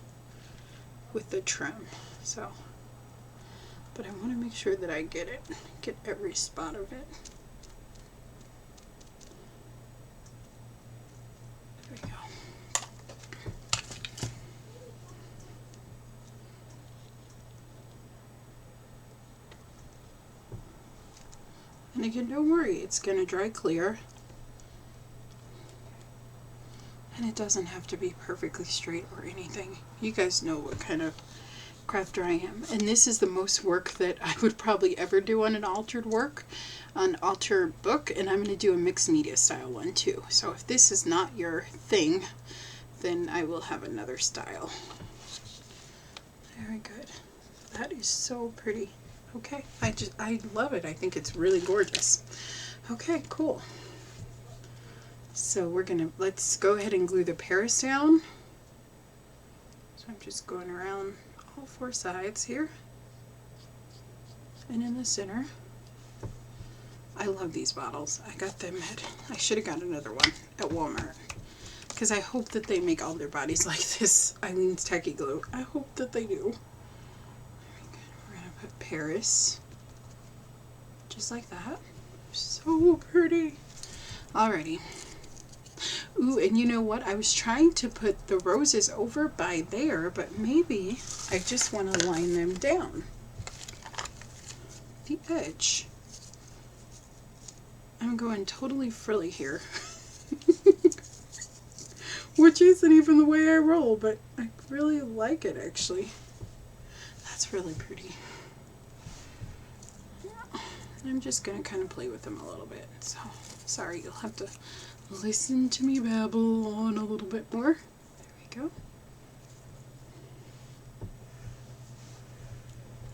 with the trim. So, but I want to make sure that I get every spot of it. There we go. And again, don't worry, it's going to dry clear. And it doesn't have to be perfectly straight or anything. You guys know what kind of crafter I am. And this is the most work that I would probably ever do on an altered book. And I'm going to do a mixed media style one too. So if this is not your thing, then I will have another style. Very good. That is so pretty. Okay, I love it. I think it's really gorgeous. Okay, cool. So let's go ahead and glue the Paris down. So I'm just going around all 4 sides here. And in the center. I love these bottles. I got them I should have got another one at Walmart. Because I hope that they make all their bodies like this Eileen's Tacky Glue. I hope that they do. Put Paris just like that. So pretty. Alrighty. Ooh, and you know what? I was trying to put the roses over by there, but maybe I just want to line them down the edge. I'm going totally frilly here. Which isn't even the way I roll, but I really like it actually. That's really pretty. I'm just going to kind of play with them a little bit. So, sorry, you'll have to listen to me babble on a little bit more. There we go.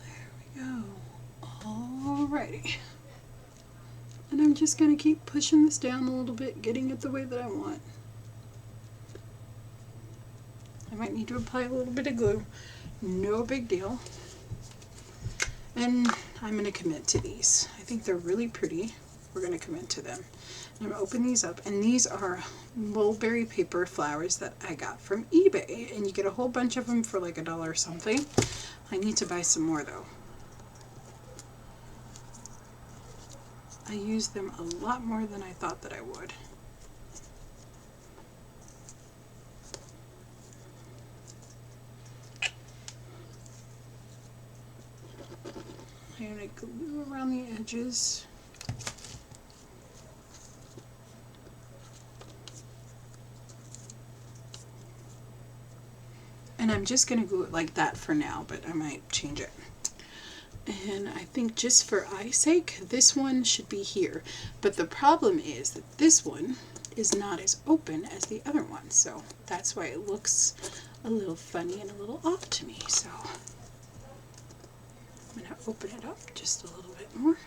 There we go. Alrighty. And I'm just going to keep pushing this down a little bit, getting it the way that I want. I might need to apply a little bit of glue. No big deal. And I'm going to commit to these. I think they're really pretty. We're going to commit to them. I'm going to open these up, and these are mulberry paper flowers that I got from eBay, and you get a whole bunch of them for like $1 or something. I need to buy some more though. I use them a lot more than I thought that I would. I'm going to glue around the edges. And I'm just going to glue it like that for now, but I might change it. And I think just for eye's sake, this one should be here. But the problem is that this one is not as open as the other one. So that's why it looks a little funny and a little off to me. So I'm going to open it up just a little bit more.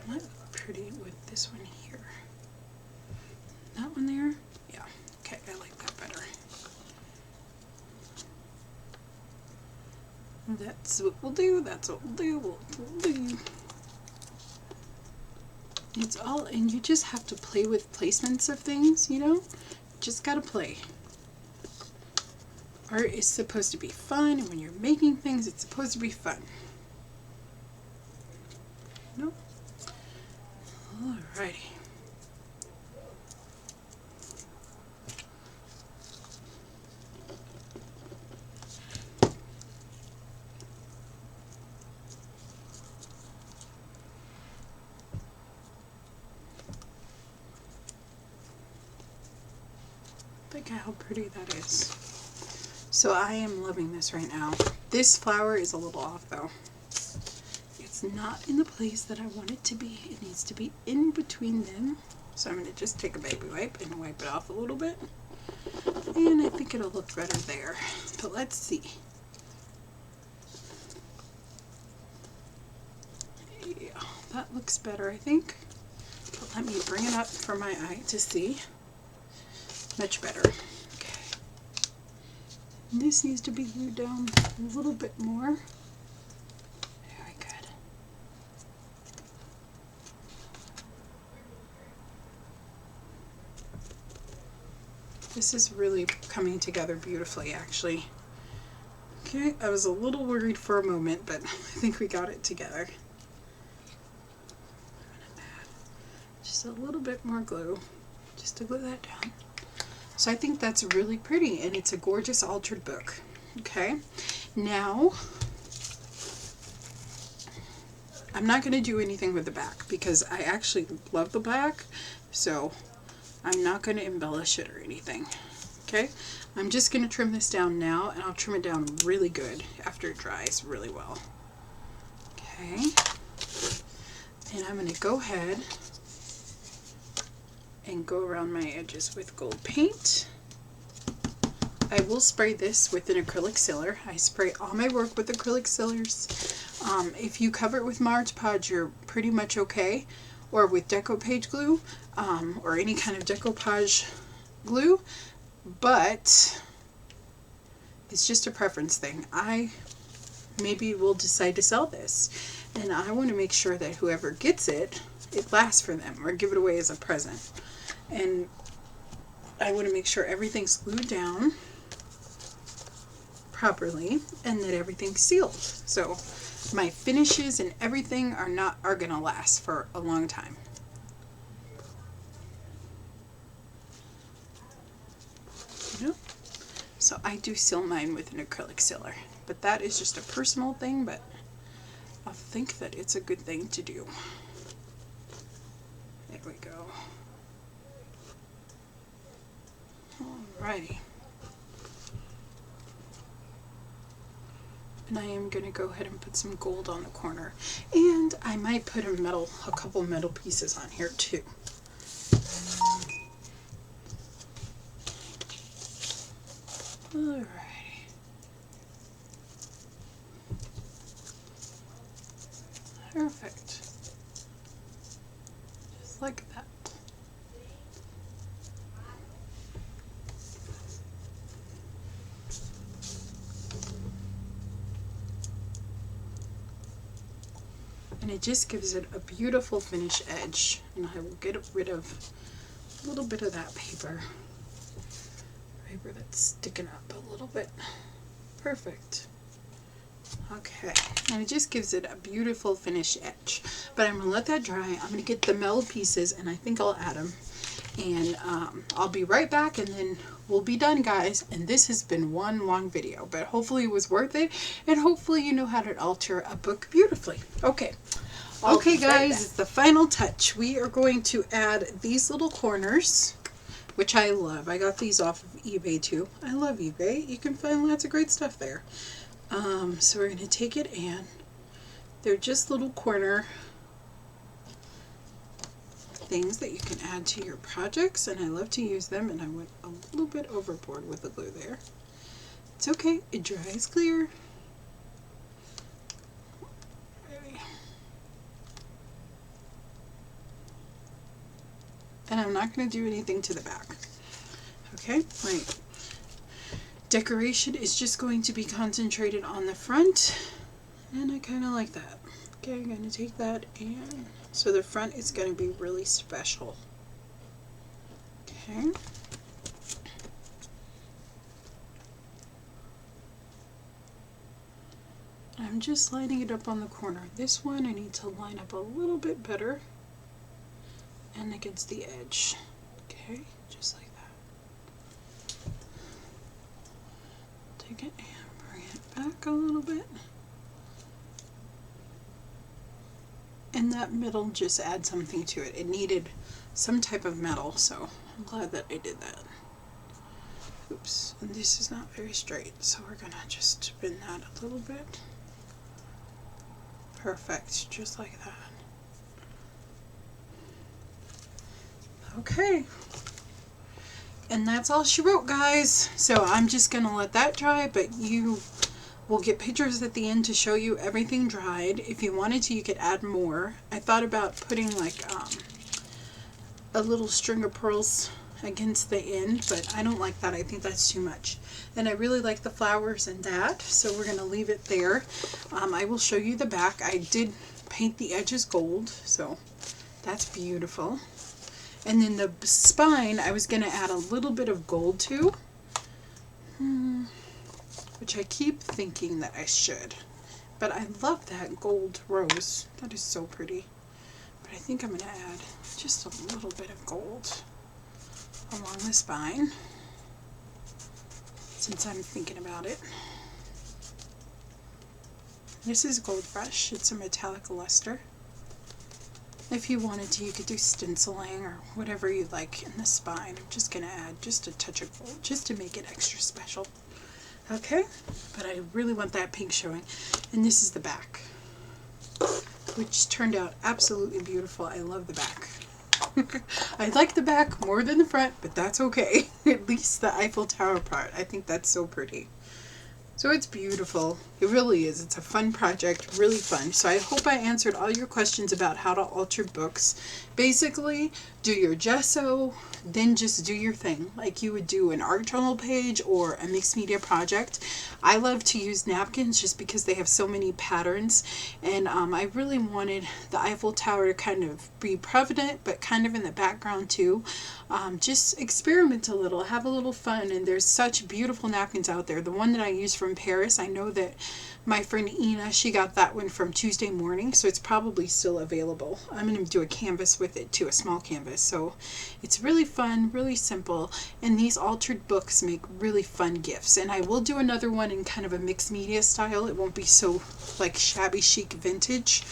Might look pretty with this one here. That one there? Yeah. Okay, I like that better. That's what we'll do. That's what we'll do. We'll do. It's all, and you just have to play with placements of things, you know? Just gotta play. Art is supposed to be fun, and when you're making things, it's supposed to be fun. Nope. Alrighty. Look how pretty that is. So I am loving this right now. This flower is a little off though. It's not in the place that I want it to be. It needs to be in between them. So I'm going to just take a baby wipe and wipe it off a little bit. And I think it'll look better there. But let's see. Yeah, that looks better, I think. But let me bring it up for my eye to see. Much better. Okay. And this needs to be glued down a little bit more. Very good. This is really coming together beautifully, actually. Okay, I was a little worried for a moment, but I think we got it together. I'm gonna add just a little bit more glue, just to glue that down. So I think that's really pretty, and it's a gorgeous altered book. Okay, now I'm not going to do anything with the back because I actually love the back, so I'm not going to embellish it or anything. Okay, I'm just going to trim this down now, and I'll trim it down really good after it dries really well. Okay, and I'm going to go ahead and go around my edges with gold paint. I will spray this with an acrylic sealer. I spray all my work with acrylic sealers. If you cover it with Mod Podge, you're pretty much okay, or with Decoupage glue, or any kind of Decoupage glue, but it's just a preference thing. I maybe will decide to sell this, and I want to make sure that whoever gets it, it lasts for them, or give it away as a present. And I want to make sure everything's glued down properly and that everything's sealed. So my finishes and everything are gonna last for a long time. You know? So I do seal mine with an acrylic sealer, but that is just a personal thing, but I think that it's a good thing to do. There we go. Alrighty. And I am going to go ahead and put some gold on the corner. And I might put a couple metal pieces on here too. Alrighty. Perfect. Just like that. And it just gives it a beautiful finish edge. And I will get rid of a little bit of that paper that's sticking up a little bit. Perfect. Okay, and it just gives it a beautiful finish edge. But I'm gonna let that dry. I'm gonna get the metal pieces, and I think I'll add them. And I'll be right back, and then we'll be done, guys. And this has been one long video, but hopefully it was worth it, and hopefully you know how to alter a book beautifully. Okay. Okay, guys, it's the final touch. We are going to add these little corners, which I love. I got these off of eBay too. I love eBay. You can find lots of great stuff there. So we're going to take it, and they're just little corner things that you can add to your projects, and I love to use them, and I went a little bit overboard with the glue there. It's okay. It dries clear. And I'm not going to do anything to the back. Okay, right. Decoration is just going to be concentrated on the front, and I kind of like that. Okay, I'm going to take that, and so the front is going to be really special. Okay. I'm just lining it up on the corner. This one I need to line up a little bit better and against the edge. Okay, just like that. Take it and bring it back a little bit. And that middle just adds something to it. It needed some type of metal, so I'm glad that I did that. Oops, and this is not very straight, so we're gonna just bend that a little bit. Perfect, just like that. Okay. And that's all she wrote, guys. So I'm just gonna let that dry, but you will get pictures at the end to show you everything dried. If you wanted to, you could add more. I thought about putting like a little string of pearls against the end, but I don't like that. I think that's too much. And I really like the flowers and that, so we're gonna leave it there. I will show you the back. I did paint the edges gold, so that's beautiful. And then the spine, I was gonna add a little bit of gold to, which I keep thinking that I should. But I love that gold rose. That is so pretty. But I think I'm gonna add just a little bit of gold along the spine, since I'm thinking about it. This is Gold Rush. It's a metallic lustre. If you wanted to, you could do stenciling or whatever you like in the spine. I'm just going to add just a touch of gold just to make it extra special. Okay, but I really want that pink showing. And this is the back, which turned out absolutely beautiful. I love the back. I like the back more than the front, but that's okay. At least the Eiffel Tower part. I think that's so pretty. So it's beautiful. It really is. It's a fun project, really fun. So I hope I answered all your questions about how to alter books. Basically, do your gesso, then just do your thing. Like you would do an art journal page or a mixed media project. I love to use napkins just because they have so many patterns. And I really wanted the Eiffel Tower to kind of be prevalent, but kind of in the background too. Just experiment a little, have a little fun. And there's such beautiful napkins out there. The one that I use from Paris, I know that my friend Ina, she got that one from Tuesday Morning, so it's probably still available. I'm going to do a canvas with it too, a small canvas. So it's really fun, really simple, and these altered books make really fun gifts. And I will do another one in kind of a mixed media style. It won't be so like shabby chic vintage,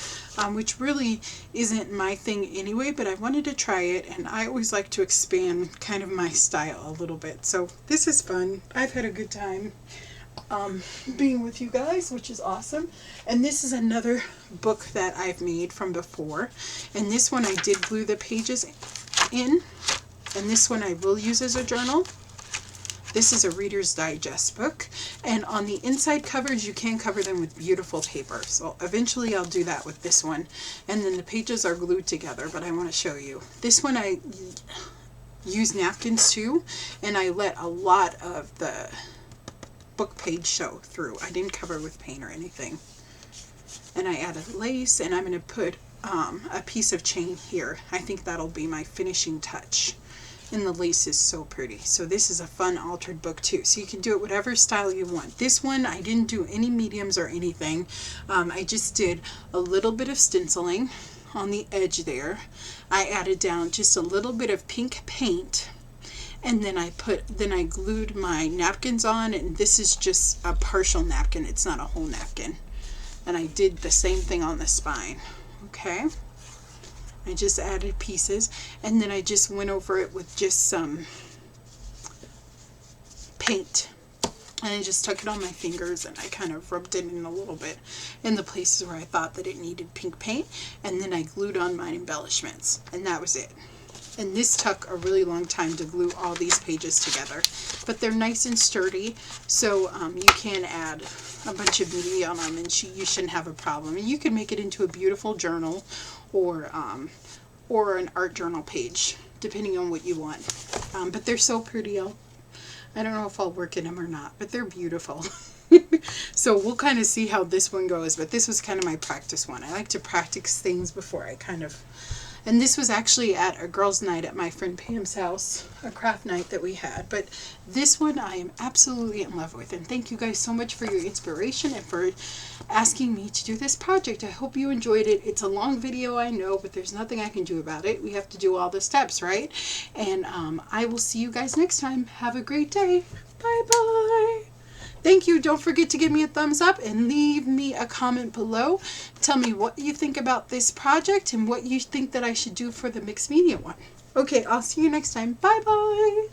which really isn't my thing anyway, but I wanted to try it, and I always like to expand kind of my style a little bit. So this is fun. I've had a good time being with you guys, which is awesome. And this is another book that I've made from before, and this one I did glue the pages in, and this one I will use as a journal. This is a Reader's Digest book, and on the inside covers you can cover them with beautiful paper, so eventually I'll do that with this one. And then the pages are glued together, but I want to show you this one. I use napkins too, and I let a lot of the book page show through. I didn't cover with paint or anything. And I added lace, and I'm going to put a piece of chain here. I think that'll be my finishing touch. And the lace is so pretty. So this is a fun altered book too. So you can do it whatever style you want. This one, I didn't do any mediums or anything. I just did a little bit of stenciling on the edge there. I added down just a little bit of pink paint, and then I glued my napkins on, and this is just a partial napkin. It's not a whole napkin. And I did the same thing on the spine. Okay. I just added pieces, and then I just went over it with just some paint. And I just took it on my fingers, and I kind of rubbed it in a little bit in the places where I thought that it needed pink paint. And then I glued on my embellishments, and that was it. And this took a really long time to glue all these pages together. But they're nice and sturdy, so you can add a bunch of media on them, and you shouldn't have a problem. And you can make it into a beautiful journal, or an art journal page, depending on what you want. But they're so pretty. I don't know if I'll work in them or not, but they're beautiful. So we'll kind of see how this one goes, but this was kind of my practice one. I like to practice things before I kind of And this was actually at a girls' night at my friend Pam's house, a craft night that we had. But this one I am absolutely in love with. And thank you guys so much for your inspiration and for asking me to do this project. I hope you enjoyed it. It's a long video, I know, but there's nothing I can do about it. We have to do all the steps, right? And I will see you guys next time. Have a great day. Bye-bye. Thank you. Don't forget to give me a thumbs up and leave me a comment below. Tell me what you think about this project and what you think that I should do for the mixed media one. Okay, I'll see you next time. Bye-bye.